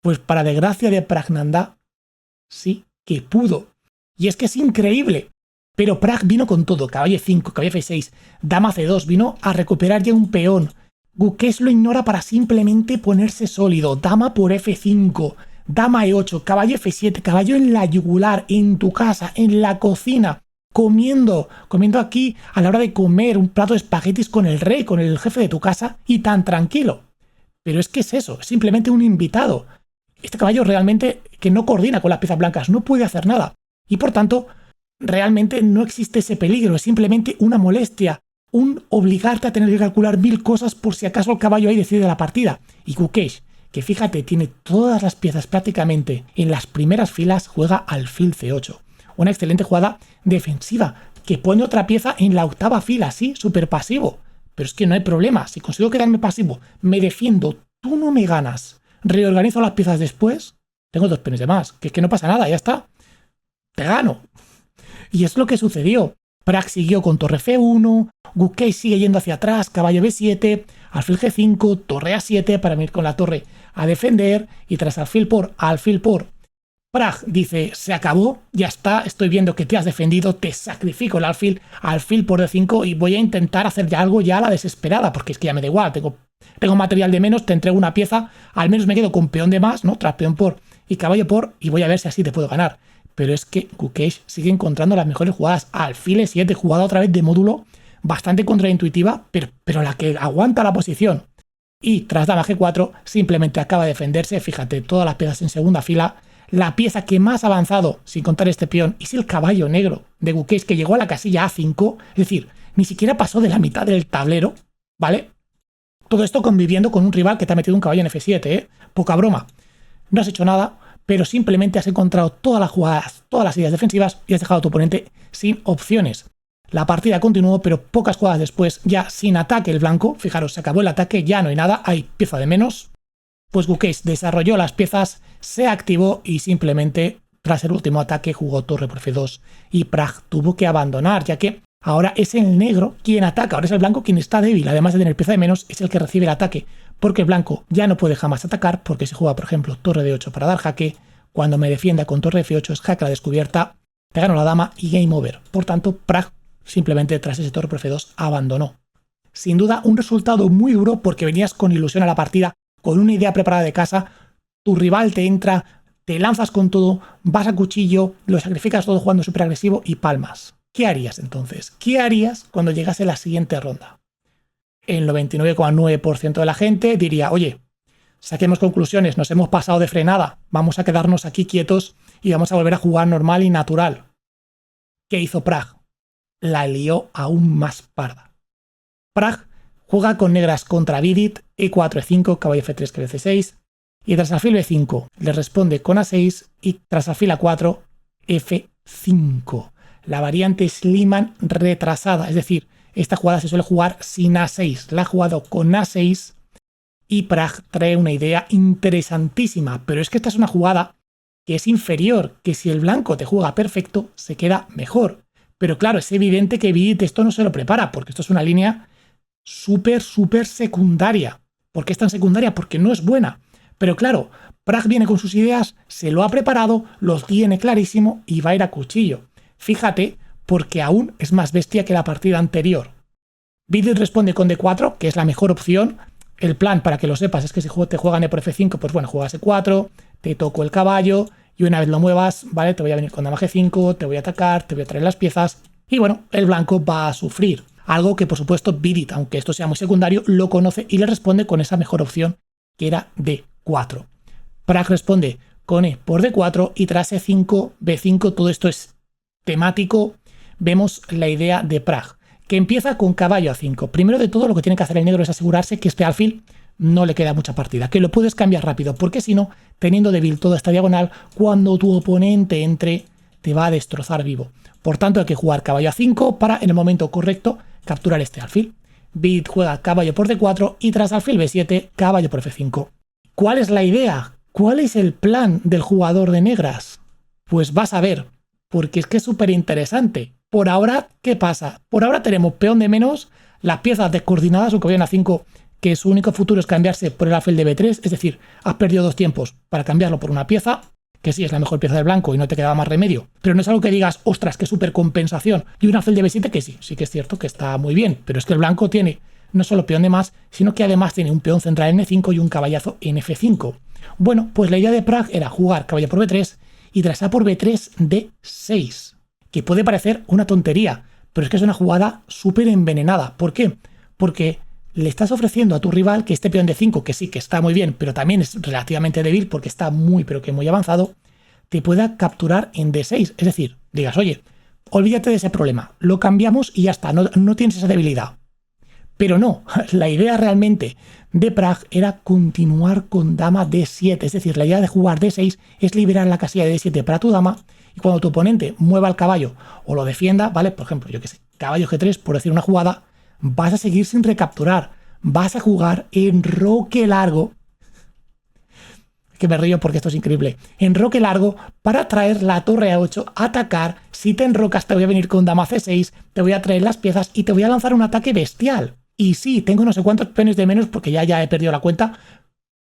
Pues para desgracia de Praggnanandhaa, sí que pudo. Y es que es increíble. Pero Pragg vino con todo, caballo E5, caballo F6, dama C2, vino a recuperar ya un peón. Gukesh lo ignora para simplemente ponerse sólido, dama por F5, dama E8, caballo F7, caballo en la yugular, en tu casa, en la cocina, comiendo aquí a la hora de comer un plato de espaguetis con el rey, con el jefe de tu casa, y tan tranquilo. Pero es que es eso, es simplemente un invitado. Este caballo realmente que no coordina con las piezas blancas, no puede hacer nada. Y por tanto, realmente no existe ese peligro, es simplemente una molestia, un obligarte a tener que calcular 1000 cosas por si acaso el caballo ahí decide la partida. Y Gukesh, que fíjate, tiene todas las piezas prácticamente en las primeras filas, juega alfil C8. Una excelente jugada defensiva, que pone otra pieza en la octava fila, sí, súper pasivo. Pero es que no hay problema, si consigo quedarme pasivo, me defiendo, tú no me ganas, reorganizo las piezas después, tengo 2 peones de más, que es que no pasa nada, ya está, te gano. Y es lo que sucedió. Pragg siguió con torre F1, Gukesh sigue yendo hacia atrás, caballo B7, alfil G5, torre A7 para venir con la torre a defender, y tras alfil por, Pragg dice, se acabó, ya está, estoy viendo que te has defendido, te sacrifico el alfil por D5 y voy a intentar hacer ya algo ya a la desesperada, porque es que ya me da igual, tengo material de menos, te entrego una pieza, al menos me quedo con peón de más, ¿no? Tras peón por y caballo por, y voy a ver si así te puedo ganar. Pero es que Gukesh sigue encontrando las mejores jugadas. Alfil E7, jugada otra vez de módulo, bastante contraintuitiva, pero la que aguanta la posición. Y tras dama G4, simplemente acaba de defenderse. Fíjate, todas las piezas en segunda fila. La pieza que más ha avanzado, sin contar este peón, es el caballo negro de Gukesh, que llegó a la casilla A5. Es decir, ni siquiera pasó de la mitad del tablero, ¿vale? Todo esto conviviendo con un rival que te ha metido un caballo en F7, ¿eh? Poca broma. No has hecho nada, pero simplemente has encontrado todas las jugadas, todas las ideas defensivas y has dejado a tu oponente sin opciones. La partida continuó, pero pocas jugadas después, ya sin ataque el blanco, fijaros, se acabó el ataque, ya no hay nada, hay pieza de menos. Pues Gukesh desarrolló las piezas, se activó y simplemente, tras el último ataque, jugó torre por F2 y Pragg tuvo que abandonar, ya que ahora es el negro quien ataca, ahora es el blanco quien está débil, además de tener pieza de menos, es el que recibe el ataque, porque el blanco ya no puede jamás atacar, porque se juega, por ejemplo, torre de 8 para dar jaque, cuando me defienda con torre F8 es jaque a la descubierta, te gano la dama y game over. Por tanto, Pragg simplemente tras ese torre por F2 abandonó. Sin duda, un resultado muy duro porque venías con ilusión a la partida, con una idea preparada de casa, tu rival te entra, te lanzas con todo, vas a cuchillo, lo sacrificas todo jugando súper agresivo y palmas. ¿Qué harías entonces? ¿Qué harías cuando llegase la siguiente ronda? El 99,9% de la gente diría, oye, saquemos conclusiones, nos hemos pasado de frenada, vamos a quedarnos aquí quietos y vamos a volver a jugar normal y natural. ¿Qué hizo Pragg? La lió aún más parda. Pragg juega con negras contra Vidit, E4, E5, caballo F3, caballo C6, y tras alfil B5 le responde con A6 y tras alfil A4, F5. La variante Schliemann retrasada, es decir, esta jugada se suele jugar sin A6, la ha jugado con A6 y Pragg trae una idea interesantísima, pero es que esta es una jugada que es inferior, que si el blanco te juega perfecto, se queda mejor. Pero claro, es evidente que Vidit esto no se lo prepara, porque esto es una línea súper secundaria. ¿Por qué es tan secundaria? Porque no es buena. Pero claro, Pragg viene con sus ideas, se lo ha preparado, los tiene clarísimo y va a ir a cuchillo. Fíjate, porque aún es más bestia que la partida anterior. Vidit responde con D4, que es la mejor opción. El plan, para que lo sepas, es que si te juegan E por F5, pues bueno, juegas E4, te toco el caballo y una vez lo muevas, ¿vale? Te voy a venir con dama G5, te voy a atacar, te voy a traer las piezas y bueno, el blanco va a sufrir. Algo que por supuesto Vidit, aunque esto sea muy secundario, lo conoce y le responde con esa mejor opción, que era D4. Pragg responde con E por D4 y tras E5, B5, todo esto es temático. Vemos la idea de Pragg, que empieza con caballo A5. Primero de todo, lo que tiene que hacer el negro es asegurarse que este alfil no le queda mucha partida, que lo puedes cambiar rápido, porque si no, teniendo débil toda esta diagonal, cuando tu oponente entre, te va a destrozar vivo. Por tanto hay que jugar caballo a5 para en el momento correcto capturar este alfil. Bit juega caballo por d4 y tras alfil b7 caballo por f5. ¿Cuál es la idea? ¿Cuál es el plan del jugador de negras? Pues vas a ver, porque es que es súper interesante. Por ahora, ¿qué pasa? Por ahora tenemos peón de menos, las piezas descoordinadas, un caballo en a5 que su único futuro es cambiarse por el alfil de b3, es decir, has perdido 2 tiempos para cambiarlo por una pieza, que sí es la mejor pieza del blanco y no te quedaba más remedio, pero no es algo que digas, ostras, qué súper compensación, y un alfil de b7 que sí que es cierto que está muy bien, pero es que el blanco tiene no solo peón de más, sino que además tiene un peón central en e5 y un caballazo en f5. Bueno, pues la idea de Pragg era jugar caballo por b3 y tras a por b3 d6, que puede parecer una tontería, pero es que es una jugada súper envenenada. ¿Por qué? Porque le estás ofreciendo a tu rival que este peón de 5, que sí que está muy bien, pero también es relativamente débil porque está muy pero que muy avanzado, te pueda capturar en d6. Es decir, digas, oye, olvídate de ese problema, lo cambiamos y ya está, no tienes esa debilidad. Pero no, la idea realmente de Pragg era continuar con dama d7, es decir, la idea de jugar d6 es liberar la casilla de d7 para tu dama y cuando tu oponente mueva el caballo o lo defienda, ¿vale? Por ejemplo, yo que sé, caballo g3, por decir una jugada, vas a seguir sin recapturar, vas a jugar en roque largo, que me río porque esto es increíble, en roque largo para traer la torre a 8, atacar, si te enrocas te voy a venir con dama c6, te voy a traer las piezas y te voy a lanzar un ataque bestial. Y sí, tengo no sé cuántos peones de menos porque ya he perdido la cuenta,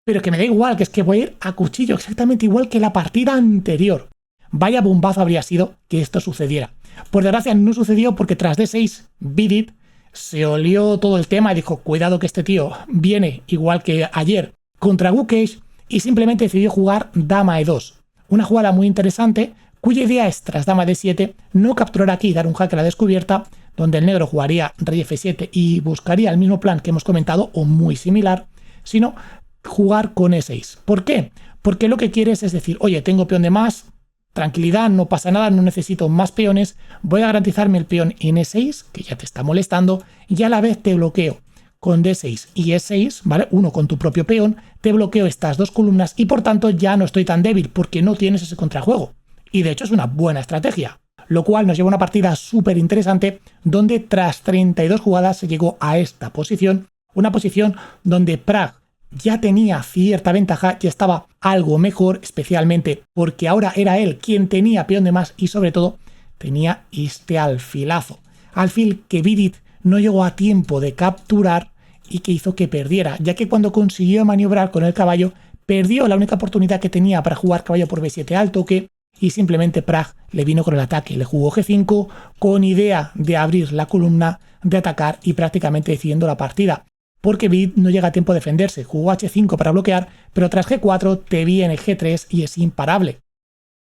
pero que me da igual, que es que voy a ir a cuchillo, exactamente igual que la partida anterior. Vaya bombazo habría sido que esto sucediera. Por desgracia no sucedió porque tras d6, Vidit se olió todo el tema y dijo, cuidado que este tío viene igual que ayer contra Gukesh y simplemente decidió jugar dama e2. Una jugada muy interesante cuya idea es tras dama d7 no capturar aquí y dar un jaque a la descubierta, donde el negro jugaría rey f7 y buscaría el mismo plan que hemos comentado o muy similar, sino jugar con e6. ¿Por qué? Porque lo que quieres es decir, oye, tengo peón de más, tranquilidad, no pasa nada, no necesito más peones, voy a garantizarme el peón en e6, que ya te está molestando, y a la vez te bloqueo con d6 y e6, ¿vale? Uno con tu propio peón, te bloqueo estas dos columnas y por tanto ya no estoy tan débil porque no tienes ese contrajuego. Y de hecho es una buena estrategia, lo cual nos lleva a una partida súper interesante donde tras 32 jugadas se llegó a esta posición, una posición donde Pragg ya tenía cierta ventaja, ya estaba algo mejor, especialmente porque ahora era él quien tenía peón de más y sobre todo tenía este alfilazo. Alfil que Vidit no llegó a tiempo de capturar y que hizo que perdiera, ya que cuando consiguió maniobrar con el caballo, perdió la única oportunidad que tenía para jugar caballo por b7 al toque y simplemente Pragg le vino con el ataque, le jugó g5 con idea de abrir la columna, de atacar y prácticamente decidiendo la partida. Porque Vidit no llega a tiempo de defenderse, jugó h5 para bloquear, pero tras g4 te viene g3 y es imparable.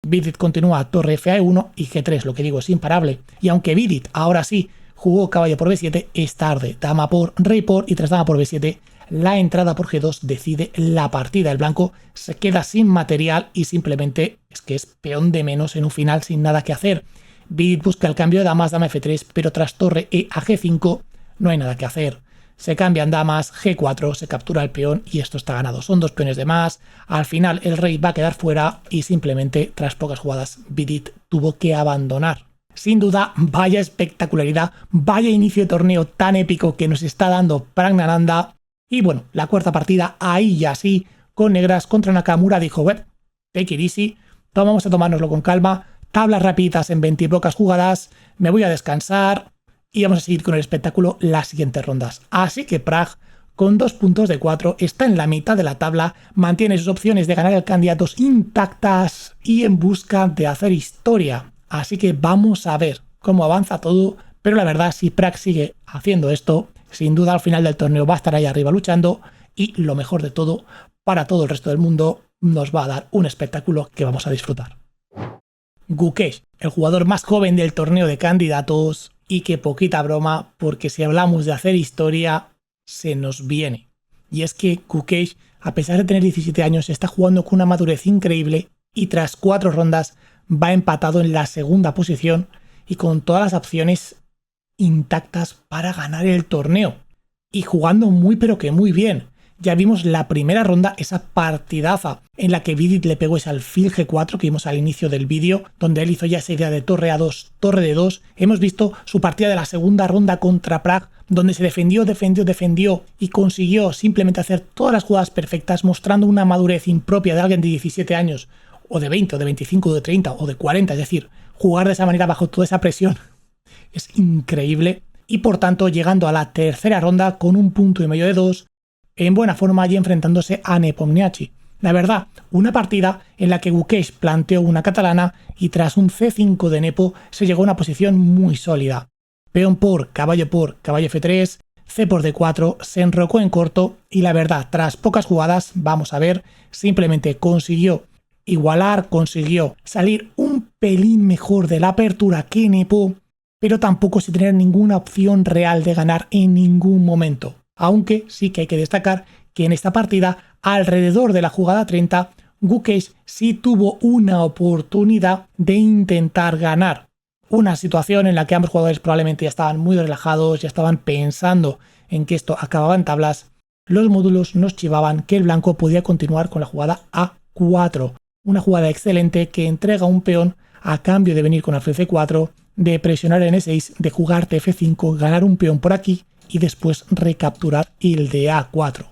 Vidit continúa torre f a e1 y g3, lo que digo, es imparable. Y aunque Vidit ahora sí jugó caballo por b7, es tarde, dama por, rey por y tras dama por b7, la entrada por g2 decide la partida. El blanco se queda sin material y simplemente es que es peón de menos en un final sin nada que hacer. Vidit busca el cambio de damas, dama f3, pero tras torre e a g5 no hay nada que hacer. Se cambian damas, g4, se captura el peón y esto está ganado. Son dos peones de más, al final el rey va a quedar fuera y simplemente tras pocas jugadas Vidit tuvo que abandonar. Sin duda, vaya espectacularidad, vaya inicio de torneo tan épico que nos está dando Praggnanandhaa. Y bueno, la cuarta partida, ahí ya sí, con negras contra Nakamura, dijo, take it easy, vamos a tomárnoslo con calma, tablas rapiditas en 20 y pocas jugadas, me voy a descansar y vamos a seguir con el espectáculo las siguientes rondas. Así que Pragg, con 2 puntos de 4, está en la mitad de la tabla, mantiene sus opciones de ganar el candidatos intactas y en busca de hacer historia. Así que vamos a ver cómo avanza todo, pero la verdad, si Pragg sigue haciendo esto, sin duda al final del torneo va a estar ahí arriba luchando y lo mejor de todo, para todo el resto del mundo, nos va a dar un espectáculo que vamos a disfrutar. Gukesh, el jugador más joven del torneo de candidatos, y que poquita broma, porque si hablamos de hacer historia, se nos viene. Y es que Gukesh, a pesar de tener 17 años, está jugando con una madurez increíble y tras 4 rondas va empatado en la segunda posición y con todas las opciones intactas para ganar el torneo. Y jugando muy pero que muy bien. ya vimos la primera ronda, esa partidaza en la que Vidit le pegó ese alfil G4 que vimos al inicio del vídeo, donde él hizo ya esa idea de torre A2, torre de 2. Hemos visto su partida de la segunda ronda contra Prag, donde se defendió y consiguió simplemente hacer todas las jugadas perfectas, mostrando una madurez impropia de alguien de 17 años, o de 20, o de 25, o de 30, o de 40, es decir, jugar de esa manera bajo toda esa presión es increíble. Y por tanto llegando a la tercera ronda con un punto y medio de 2, en buena forma y enfrentándose a Nepomniachtchi. La verdad, una partida en la que Gukesh planteó una catalana y tras un C5 de Nepo se llegó a una posición muy sólida. Peón por caballo F3, C por D4, se enrocó en corto y la verdad, tras pocas jugadas, vamos a ver, simplemente consiguió igualar, consiguió salir un pelín mejor de la apertura que Nepo, pero tampoco sin tener ninguna opción real de ganar en ningún momento. Aunque sí que hay que destacar que en esta partida, alrededor de la jugada 30, Gukesh sí tuvo una oportunidad de intentar ganar. Una situación en la que ambos jugadores probablemente ya estaban muy relajados, ya estaban pensando en que esto acababa en tablas. Los módulos nos chivaban que el blanco podía continuar con la jugada A4. Una jugada excelente que entrega un peón a cambio de venir con alfil C4, de presionar en E6, de jugar F5, ganar un peón por aquí y después recapturar el de A4.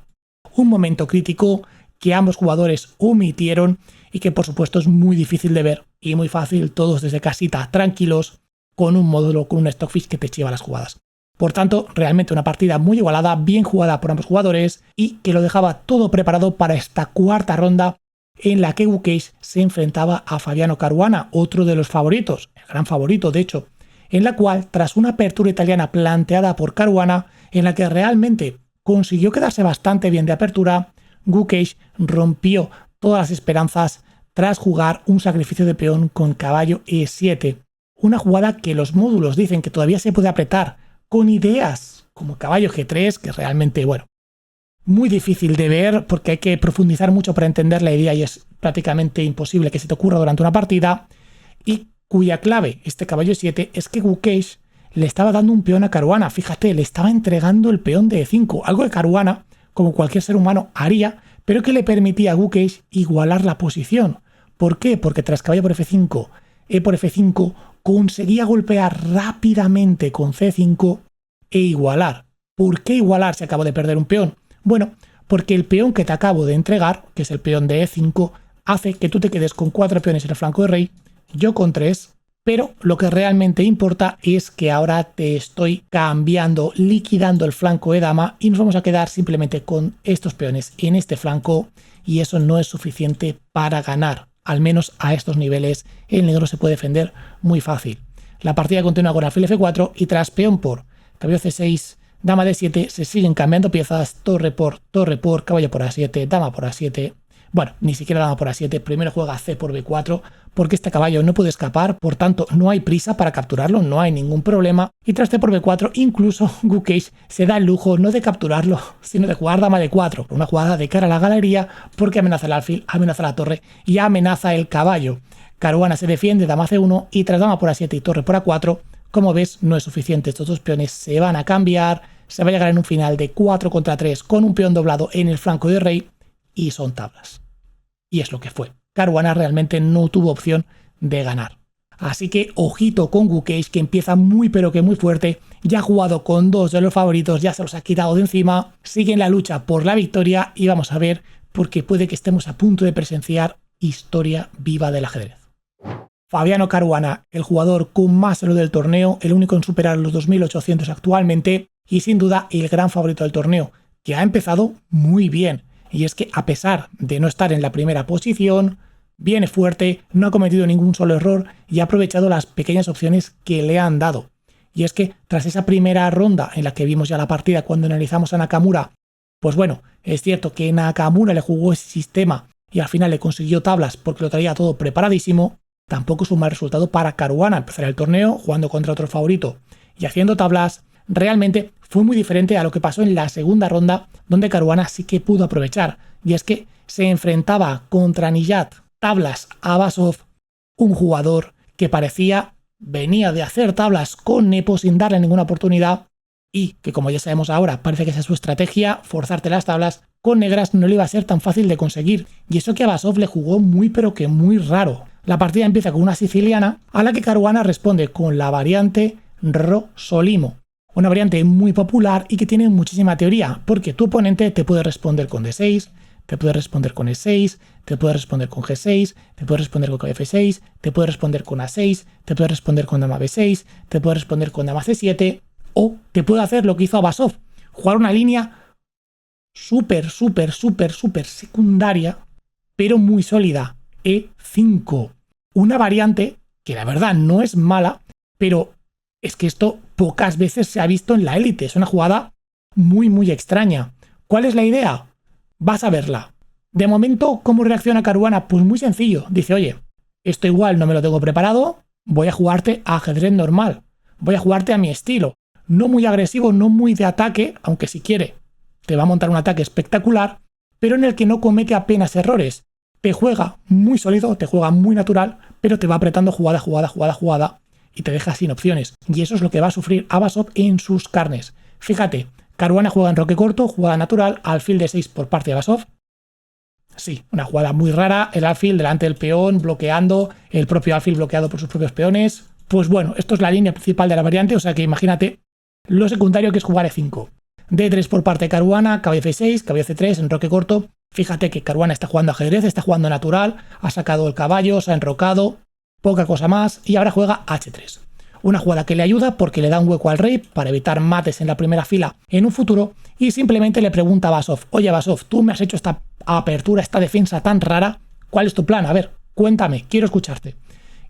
Un momento crítico que ambos jugadores omitieron y que por supuesto es muy difícil de ver y muy fácil todos desde casita tranquilos con un módulo, con un Stockfish que te chiva las jugadas. Por tanto, realmente una partida muy igualada, bien jugada por ambos jugadores y que lo dejaba todo preparado para esta cuarta ronda en la que Gukesh se enfrentaba a Fabiano Caruana, otro de los favoritos, el gran favorito de hecho, en la cual, tras una apertura italiana planteada por Caruana, en la que realmente consiguió quedarse bastante bien de apertura, Gukesh rompió todas las esperanzas tras jugar un sacrificio de peón con caballo E7. Una jugada que los módulos dicen que todavía se puede apretar con ideas como caballo G3, que realmente, bueno, muy difícil de ver porque hay que profundizar mucho para entender la idea y es prácticamente imposible que se te ocurra durante una partida, y cuya clave, este caballo E7, es que Gukesh le estaba dando un peón a Caruana. Fíjate, le estaba entregando el peón de E5, algo que Caruana, como cualquier ser humano, haría, pero que le permitía a Gukesh igualar la posición. ¿Por qué? Porque tras caballo por F5, E por F5, conseguía golpear rápidamente con C5 e igualar. ¿Por qué igualar si acabo de perder un peón? Bueno, porque el peón que te acabo de entregar, que es el peón de E5, hace que tú te quedes con 4 peones en el flanco de rey, yo con 3, pero lo que realmente importa es que ahora te estoy cambiando, liquidando el flanco de dama y nos vamos a quedar simplemente con estos peones en este flanco y eso no es suficiente para ganar. Al menos a estos niveles el negro se puede defender muy fácil. La partida continúa con alfil F4 y tras peón por caballo C6, dama D7, se siguen cambiando piezas, torre por, caballo por A7, dama por A7. Bueno, ni siquiera dama por A7, primero juega C por B4, porque este caballo no puede escapar, por tanto no hay prisa para capturarlo, no hay ningún problema. Y tras C por B4, incluso Gukesh se da el lujo no de capturarlo, sino de jugar dama D4, una jugada de cara a la galería, porque amenaza el alfil, amenaza la torre y amenaza el caballo. Caruana se defiende, dama C1 y tras dama por A7 y torre por A4, como ves, no es suficiente, estos dos peones se van a cambiar, se va a llegar en un final de 4 contra 3 con un peón doblado en el flanco de rey y son tablas. Y es lo que fue. Caruana realmente no tuvo opción de ganar. Así que ojito con Gukesh, que empieza muy pero que muy fuerte, ya ha jugado con 2 de los favoritos, ya se los ha quitado de encima, sigue en la lucha por la victoria y vamos a ver porque puede que estemos a punto de presenciar historia viva del ajedrez. Fabiano Caruana, el jugador con más elo del torneo, el único en superar los 2800 actualmente y sin duda el gran favorito del torneo, que ha empezado muy bien. Y es que a pesar de no estar en la primera posición, viene fuerte, no ha cometido ningún solo error y ha aprovechado las pequeñas opciones que le han dado. Y es que tras esa primera ronda en la que vimos ya la partida cuando analizamos a Nakamura, pues bueno, es cierto que Nakamura le jugó ese sistema y al final le consiguió tablas porque lo traía todo preparadísimo, tampoco es un mal resultado para Caruana empezar el torneo jugando contra otro favorito y haciendo tablas. Realmente fue muy diferente a lo que pasó en la segunda ronda, donde Caruana sí que pudo aprovechar, y es que se enfrentaba contra Niyat Tablas Abasov, un jugador que parecía venía de hacer tablas con Nepo sin darle ninguna oportunidad y que, como ya sabemos ahora, parece que esa es su estrategia, forzarte las tablas con negras no le iba a ser tan fácil de conseguir, y eso que Abasov le jugó muy pero que muy raro. La partida empieza con una siciliana, a la que Caruana responde con la variante Ro-Solimo, una variante muy popular y que tiene muchísima teoría, porque tu oponente te puede responder con D6, te puede responder con E6, te puede responder con G6, te puede responder con F6, te puede responder con A6, te puede responder con dama B6, te puede responder con dama C7, o te puede hacer lo que hizo Abasov, jugar una línea súper secundaria, pero muy sólida, E5. Una variante que la verdad no es mala, pero es que esto pocas veces se ha visto en la élite. Es una jugada muy extraña. ¿Cuál es la idea? Vas a verla. De momento, ¿cómo reacciona Caruana? Pues muy sencillo. Dice, oye, esto igual no me lo tengo preparado, voy a jugarte a ajedrez normal. Voy a jugarte a mi estilo. No muy agresivo, no muy de ataque, aunque si quiere te va a montar un ataque espectacular, pero en el que no comete apenas errores. Te juega muy sólido, te juega muy natural, pero te va apretando jugada y te deja sin opciones. Y eso es lo que va a sufrir Abasov en sus carnes. Fíjate, Caruana juega en roque corto, jugada natural, alfil de 6 por parte de Abasov. Sí, una jugada muy rara, el alfil delante del peón, bloqueando, el propio alfil bloqueado por sus propios peones. Pues bueno, esto es la línea principal de la variante, o sea que imagínate lo secundario que es jugar E5. D3 por parte de Caruana, caballo F6, caballo C3 en roque corto. Fíjate que Caruana está jugando ajedrez, está jugando natural, ha sacado el caballo, se ha enrocado, poca cosa más, y ahora juega H3. Una jugada que le ayuda porque le da un hueco al rey para evitar mates en la primera fila en un futuro, y simplemente le pregunta a Abasov, oye Abasov, tú me has hecho esta apertura, esta defensa tan rara, ¿cuál es tu plan? A ver, cuéntame, quiero escucharte.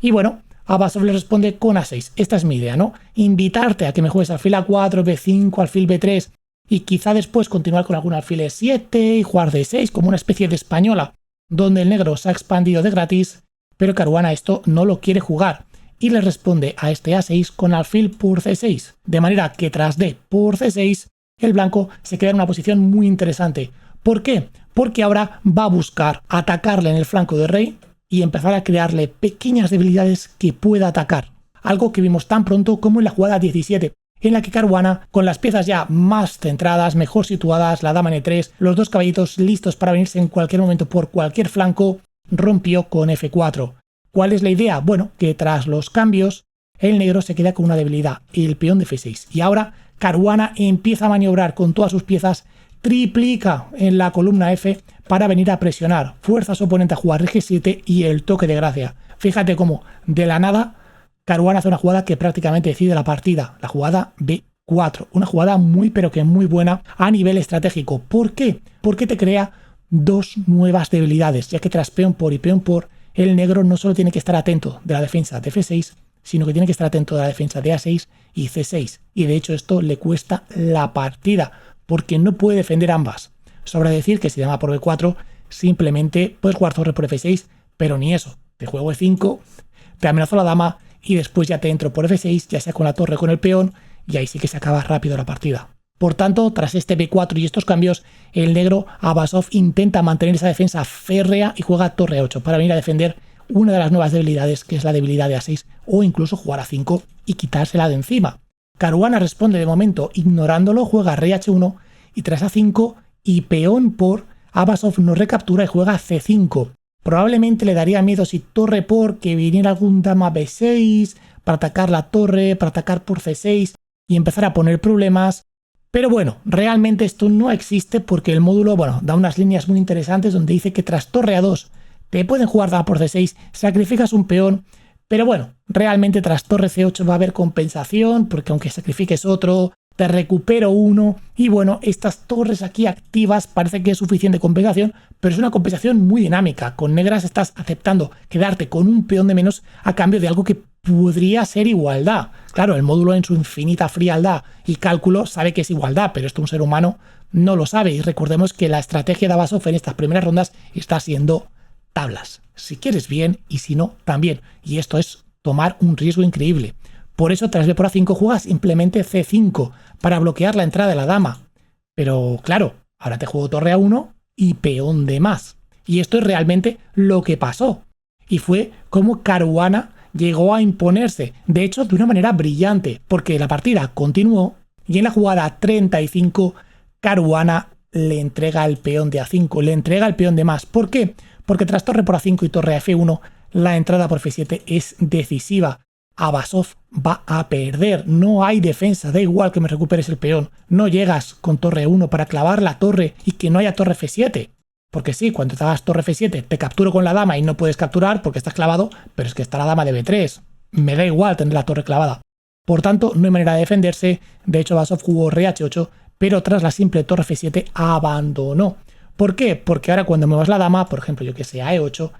Y bueno, Abasov le responde con A6, esta es mi idea, ¿no? Invitarte a que me juegues alfil A4, B5, alfil B3, y quizá después continuar con algún alfil E7 y jugar D6 como una especie de española, donde el negro se ha expandido de gratis, pero Caruana esto no lo quiere jugar y le responde a este A6 con alfil por C6, de manera que tras D por C6 el blanco se queda en una posición muy interesante. ¿Por qué? Porque ahora va a buscar atacarle en el flanco de rey y empezar a crearle pequeñas debilidades que pueda atacar, algo que vimos tan pronto como en la jugada 17, en la que Caruana, con las piezas ya más centradas, mejor situadas, la dama en E3, los dos caballitos listos para venirse en cualquier momento por cualquier flanco, rompió con F4. ¿Cuál es la idea? Bueno, que tras los cambios, el negro se queda con una debilidad, el peón de F6. Y ahora Caruana empieza a maniobrar con todas sus piezas, triplica en la columna F para venir a presionar, fuerza a su oponente a jugar G7 y el toque de gracia. Fíjate cómo, de la nada, Caruana hace una jugada que prácticamente decide la partida, la jugada B4, una jugada muy pero que muy buena a nivel estratégico. ¿Por qué? Porque te crea dos nuevas debilidades, ya que tras peón por y peón por, el negro no solo tiene que estar atento de la defensa de F6, sino que tiene que estar atento de la defensa de A6 y C6, y de hecho esto le cuesta la partida, porque no puede defender ambas. Sobra decir que si dama por B4, simplemente puedes jugar torre por F6, pero ni eso, te juego E5, te amenazo la dama, y después ya te entro por F6, ya sea con la torre o con el peón, y ahí sí que se acaba rápido la partida. Por tanto, tras este B4 y estos cambios, el negro Abasov intenta mantener esa defensa férrea y juega torre 8 para venir a defender una de las nuevas debilidades, que es la debilidad de A6, o incluso jugar a 5 y quitársela de encima. Caruana responde de momento ignorándolo, juega rey H1 y tras A5 y peón por, Abasov no recaptura y juega C5. Probablemente le daría miedo si torre por que viniera algún dama B6 para atacar la torre, para atacar por C6 y empezar a poner problemas. Pero bueno, realmente esto no existe porque el módulo, da unas líneas muy interesantes donde dice que tras torre A2 te pueden jugar dama por C6, sacrificas un peón, pero bueno, realmente tras torre C8 va a haber compensación porque aunque sacrifiques otro, te recupero uno y bueno, estas torres aquí activas parece que es suficiente compensación, pero es una compensación muy dinámica. Con negras estás aceptando quedarte con un peón de menos a cambio de algo que podría ser igualdad. Claro, el módulo en su infinita frialdad y cálculo sabe que es igualdad, pero esto un ser humano no lo sabe y recordemos que la estrategia de Abasov en estas primeras rondas está siendo tablas. Si quieres bien y si no, también. Y esto es tomar un riesgo increíble. Por eso tras B por A5 juegas simplemente C5 para bloquear la entrada de la dama. Pero claro, ahora te juego torre A1 y peón de más. Y esto es realmente lo que pasó. Y fue como Caruana llegó a imponerse. De hecho, de una manera brillante, porque la partida continuó y en la jugada 35 Caruana le entrega el peón de A5, le entrega el peón de más. ¿Por qué? Porque tras torre por A5 y torre a F1, la entrada por F7 es decisiva. Abasov va a perder, no hay defensa, da igual que me recuperes el peón, no llegas con torre 1 para clavar la torre y que no haya torre F7. Porque sí, cuando te hagas torre F7 te capturo con la dama y no puedes capturar porque estás clavado, pero es que está la dama de B3. Me da igual tener la torre clavada. Por tanto, no hay manera de defenderse. De hecho, Abasov jugó rey H8, pero tras la simple torre F7 abandonó. ¿Por qué? Porque ahora cuando muevas la dama, por ejemplo, yo que sé, a E8,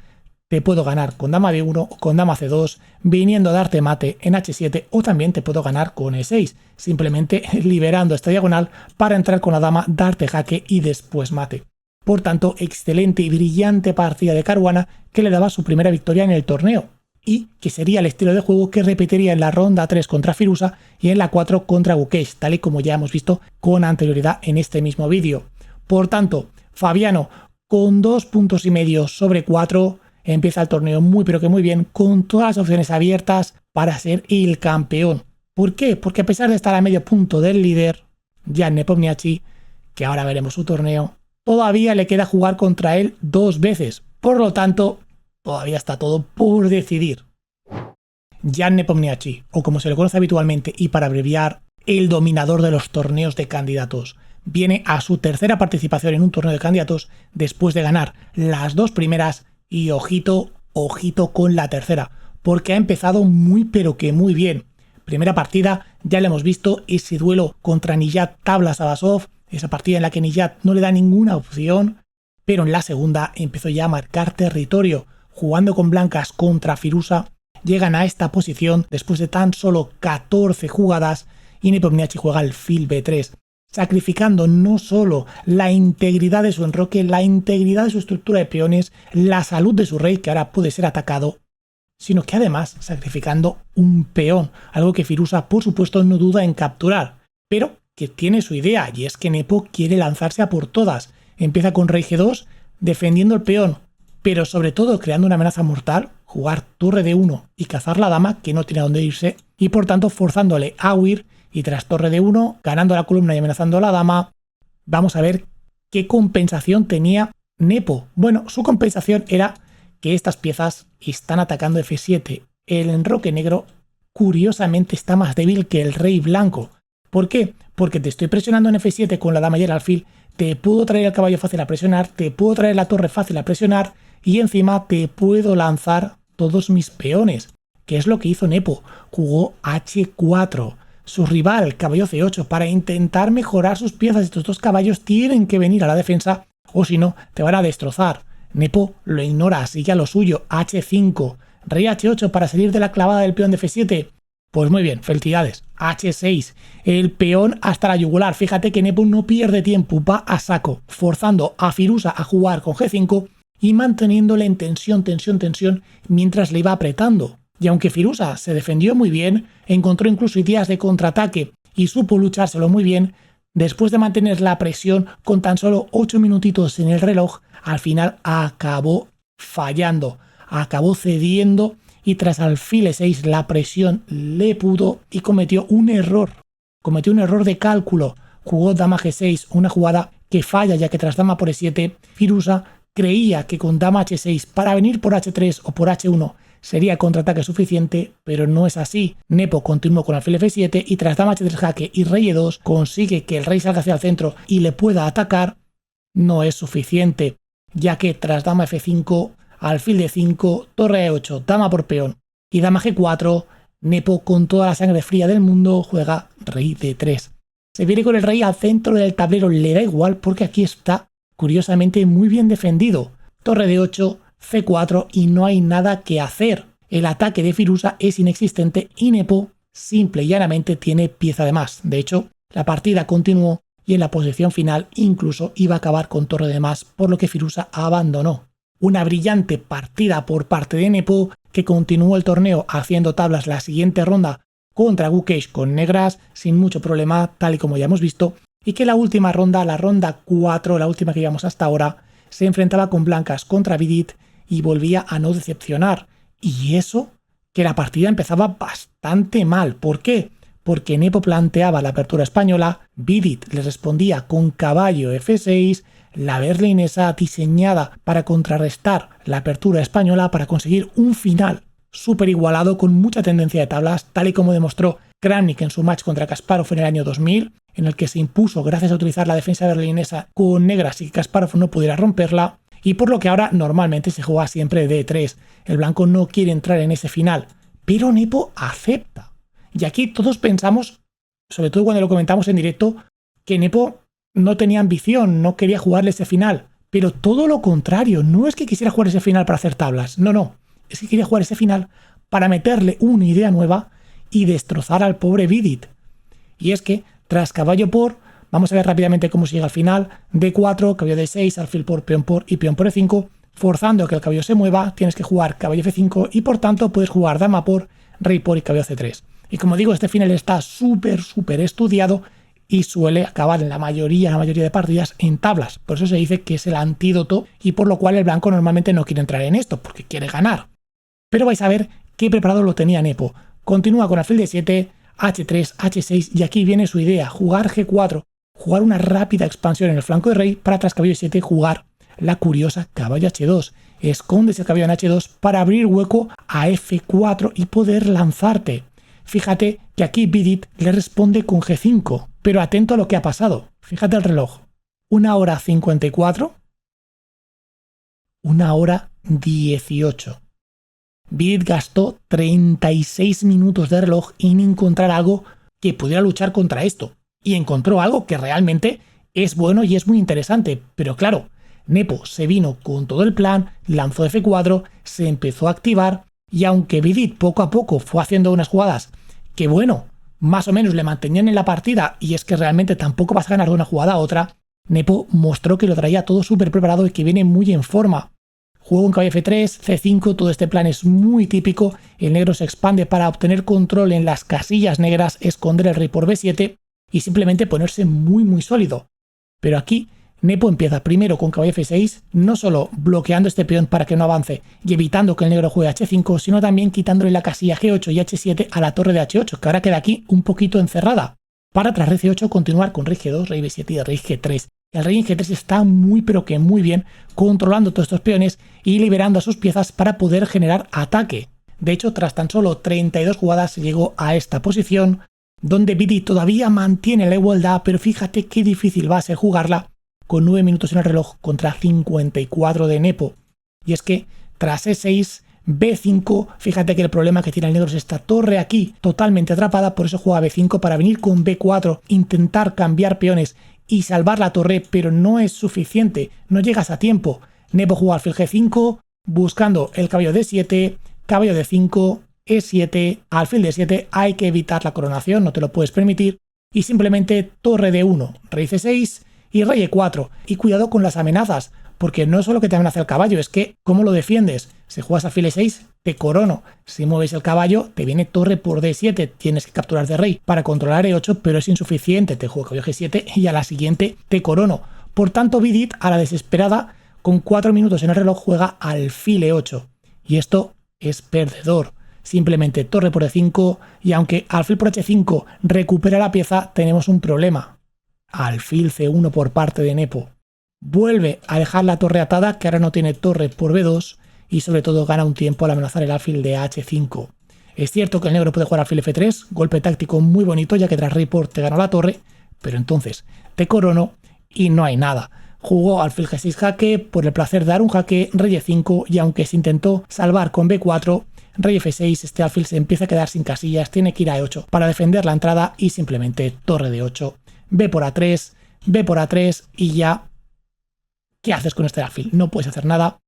te puedo ganar con dama B1 o con dama C2, viniendo a darte mate en H7, o también te puedo ganar con E6, simplemente liberando esta diagonal para entrar con la dama, darte jaque y después mate. Por tanto, excelente y brillante partida de Caruana que le daba su primera victoria en el torneo, y que sería el estilo de juego que repetiría en la ronda 3 contra Firuza y en la 4 contra Gukesh, tal y como ya hemos visto con anterioridad en este mismo vídeo. Por tanto, Fabiano con 2,5 puntos sobre 4, empieza el torneo muy pero que muy bien, con todas las opciones abiertas para ser el campeón. ¿Por qué? Porque a pesar de estar a medio punto del líder, Jan Nepomniachtchi, que ahora veremos su torneo, todavía le queda jugar contra él 2 veces. Por lo tanto, todavía está todo por decidir. Jan Nepomniachtchi, o como se le conoce habitualmente y para abreviar, el dominador de los torneos de candidatos, viene a su tercera participación en un torneo de candidatos después de ganar las 2 primeras y ojito, ojito con la tercera, porque ha empezado muy pero que muy bien. Primera partida, ya le hemos visto ese duelo contra Niyat Tablas Abasov, esa partida en la que Niyat no le da ninguna opción, pero en la segunda empezó ya a marcar territorio, jugando con blancas contra Firuza, llegan a esta posición después de tan solo 14 jugadas y Nepomniachtchi juega alfil B3, sacrificando no solo la integridad de su enroque, la integridad de su estructura de peones, la salud de su rey, que ahora puede ser atacado, sino que además sacrificando un peón, algo que Firuza por supuesto no duda en capturar, pero que tiene su idea, y es que Nepo quiere lanzarse a por todas. Empieza con rey G2, defendiendo el peón, pero sobre todo creando una amenaza mortal, jugar torre D1 y cazar la dama, que no tiene a dónde irse, y por tanto forzándole a huir, y tras torre D1, ganando la columna y amenazando a la dama. Vamos a ver qué compensación tenía Nepo. Bueno, su compensación era que estas piezas están atacando F7. El enroque negro, curiosamente, está más débil que el rey blanco. ¿Por qué? Porque te estoy presionando en F7 con la dama y el alfil, te puedo traer el caballo fácil a presionar, te puedo traer la torre fácil a presionar, y encima te puedo lanzar todos mis peones. ¿Qué es lo que hizo Nepo? Jugó H4. Su rival, caballo C8, para intentar mejorar sus piezas. Estos dos caballos tienen que venir a la defensa, o si no, te van a destrozar. Nepo lo ignora, sigue a lo suyo, H5. Rey H8 para salir de la clavada del peón de F7. Pues muy bien, felicidades. H6. El peón hasta la yugular. Fíjate que Nepo no pierde tiempo, va a saco, forzando a Firuza a jugar con G5 y manteniéndole en tensión, mientras le iba apretando. Y aunque Firuza se defendió muy bien, encontró incluso ideas de contraataque y supo luchárselo muy bien, después de mantener la presión con tan solo 8 minutitos en el reloj, al final acabó fallando, acabó cediendo y tras alfil E6 la presión le pudo y cometió un error de cálculo. Jugó dama G6, una jugada que falla ya que tras dama por E7, Firuza creía que con dama H6 para venir por H3 o por H1 sería contraataque suficiente, pero no es así. Nepo continuó con alfil F7 y tras dama H3 jaque y rey E2 consigue que el rey salga hacia el centro y le pueda atacar. No es suficiente, ya que tras dama F5, alfil D5, torre E8, dama por peón y dama G4, Nepo con toda la sangre fría del mundo juega rey D3. Se viene con el rey al centro del tablero, le da igual porque aquí está curiosamente muy bien defendido. Torre D8, C4 y no hay nada que hacer. El ataque de Firuza es inexistente y Nepo simple y llanamente tiene pieza de más. De hecho, la partida continuó y en la posición final incluso iba a acabar con torre de más, por lo que Firuza abandonó. Una brillante partida por parte de Nepo que continuó el torneo haciendo tablas la siguiente ronda contra Gukesh con negras sin mucho problema, tal y como ya hemos visto, y que la última ronda, la ronda 4, la última que llevamos hasta ahora, se enfrentaba con blancas contra Vidit y volvía a no decepcionar. Y eso, que la partida empezaba bastante mal. ¿Por qué? porque Nepo planteaba la apertura española, Vidit le respondía con caballo F6, la berlinesa diseñada para contrarrestar la apertura española para conseguir un final súper igualado con mucha tendencia de tablas, tal y como demostró Kramnik en su match contra Kasparov en el año 2000, en el que se impuso gracias a utilizar la defensa berlinesa con negras y que Kasparov no pudiera romperla, y por lo que ahora normalmente se juega siempre D3. El blanco no quiere entrar en ese final, pero Nepo acepta. Y aquí todos pensamos, sobre todo cuando lo comentamos en directo, que Nepo no tenía ambición, no quería jugarle ese final, pero todo lo contrario, no es que quisiera jugar ese final para hacer tablas, no, es que quería jugar ese final para meterle una idea nueva y destrozar al pobre Vidit. Y es que, tras caballo por, vamos a ver rápidamente cómo se llega al final, D4, caballo D6, alfil por y peón por E5, forzando que el caballo se mueva, tienes que jugar caballo F5 y por tanto puedes jugar dama por, rey por y caballo C3. Y como digo, este final está súper estudiado y suele acabar en la mayoría de partidas en tablas. Por eso se dice que es el antídoto y por lo cual el blanco normalmente no quiere entrar en esto, porque quiere ganar. Pero vais a ver qué preparado lo tenía Nepo. Continúa con alfil D7, H3, H6 y aquí viene su idea, jugar G4, jugar una rápida expansión en el flanco de rey para tras caballo 7 jugar la curiosa caballo H2. Escondes el caballo en H2 para abrir hueco a F4 y poder lanzarte. Fíjate que aquí Vidit le responde con G5, pero atento a lo que ha pasado. Fíjate el reloj. 1:54, 1:18. Vidit gastó 36 minutos de reloj en encontrar algo que pudiera luchar contra esto. Y encontró algo que realmente es bueno y es muy interesante. Pero claro, Nepo se vino con todo el plan, lanzó F4, se empezó a activar y aunque Vidit poco a poco fue haciendo unas jugadas que bueno, más o menos le mantenían en la partida y es que realmente tampoco vas a ganar de una jugada a otra, Nepo mostró que lo traía todo súper preparado y que viene muy en forma. Juego en caballo F3, C5, todo este plan es muy típico, el negro se expande para obtener control en las casillas negras, esconder el rey por B7 y simplemente ponerse muy sólido. Pero aquí Nepo empieza primero con caballo F6, no solo bloqueando este peón para que no avance y evitando que el negro juegue H5, sino también quitándole la casilla G8 y H7 a la torre de H8, que ahora queda aquí un poquito encerrada. Para tras rey C8 continuar con rey G2, rey B7 y rey G3. El rey en G3 está pero que muy bien controlando todos estos peones y liberando a sus piezas para poder generar ataque. De hecho, tras tan solo 32 jugadas se llegó a esta posición, donde Vidit todavía mantiene la igualdad, pero fíjate qué difícil va a ser jugarla con 9 minutos en el reloj contra 54 de Nepo. Y es que tras E6, B5, fíjate que el problema que tiene el negro es esta torre aquí totalmente atrapada, por eso juega B5 para venir con B4, intentar cambiar peones y salvar la torre, pero no es suficiente, no llegas a tiempo. Nepo juega alfil G5, buscando el caballo D7, caballo D5, E7, alfil D7, hay que evitar la coronación, no te lo puedes permitir, y simplemente torre D1, rey C6 y rey E4, y cuidado con las amenazas, porque no es solo que te amenaza el caballo, es que ¿cómo lo defiendes? Si juegas alfil E6, te corono, si mueves el caballo, te viene torre por D7, tienes que capturar de rey para controlar E8, pero es insuficiente, te juego caballo G7 y a la siguiente te corono. Por tanto, Vidit, a la desesperada, con 4 minutos en el reloj, juega alfil E8, y esto es perdedor. Simplemente torre por E5, y aunque alfil por H5 recupera la pieza, tenemos un problema. Alfil C1 por parte de Nepo. Vuelve a dejar la torre atada, que ahora no tiene torre por B2, y sobre todo gana un tiempo al amenazar el alfil de H5. Es cierto que el negro puede jugar alfil F3, golpe táctico muy bonito, ya que tras rey por te ganó la torre, pero entonces te corono y no hay nada. Jugó alfil G6 jaque por el placer de dar un jaque, rey E5, y aunque se intentó salvar con B4, rey F6, este alfil se empieza a quedar sin casillas, tiene que ir a E8 para defender la entrada y simplemente torre de 8. B por A3, B por A3 y ya, ¿qué haces con este alfil? No puedes hacer nada.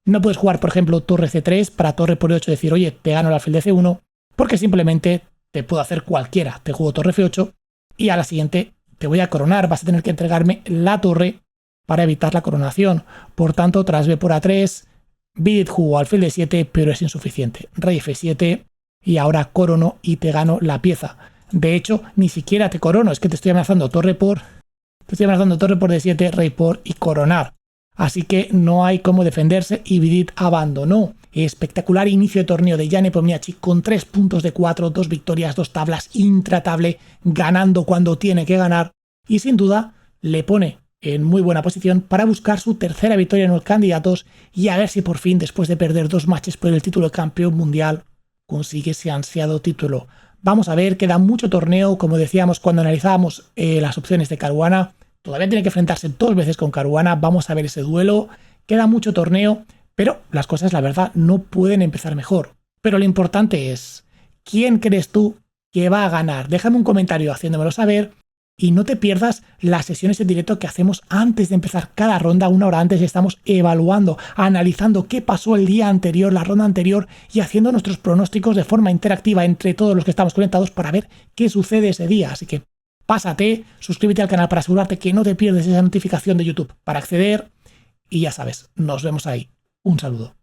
No puedes jugar, por ejemplo, torre C3 para torre por E8 y decir, oye, te gano el alfil de C1, porque simplemente te puedo hacer cualquiera. Te juego torre F8 y a la siguiente te voy a coronar, vas a tener que entregarme la torre para evitar la coronación. Por tanto, tras B por A3, Vidit jugó alfil de 7, pero es insuficiente. Rey F7 y ahora corono y te gano la pieza. De hecho, ni siquiera te corono, es que te estoy amenazando torre por D7, rey por y coronar. Así que no hay cómo defenderse y Vidit abandonó. espectacular inicio de torneo de Jan Nepomniachtchi con 3 puntos de 4, 2 victorias, 2 tablas, intratable, ganando cuando tiene que ganar y sin duda le pone en muy buena posición para buscar su tercera victoria en los candidatos y a ver si por fin, después de perder 2 matches por el título de campeón mundial, consigue ese ansiado título. Vamos a ver, queda mucho torneo, como decíamos cuando analizábamos las opciones de Caruana. Todavía tiene que enfrentarse 2 veces con Caruana, vamos a ver ese duelo. Queda mucho torneo, pero las cosas, la verdad, no pueden empezar mejor. Pero lo importante es, ¿quién crees tú que va a ganar? Déjame un comentario haciéndomelo saber. Y no te pierdas las sesiones en directo que hacemos antes de empezar cada ronda, una hora antes. Estamos evaluando, analizando qué pasó el día anterior, la ronda anterior y haciendo nuestros pronósticos de forma interactiva entre todos los que estamos conectados para ver qué sucede ese día. Así que pásate, suscríbete al canal para asegurarte que no te pierdes esa notificación de YouTube para acceder y ya sabes, nos vemos ahí. Un saludo.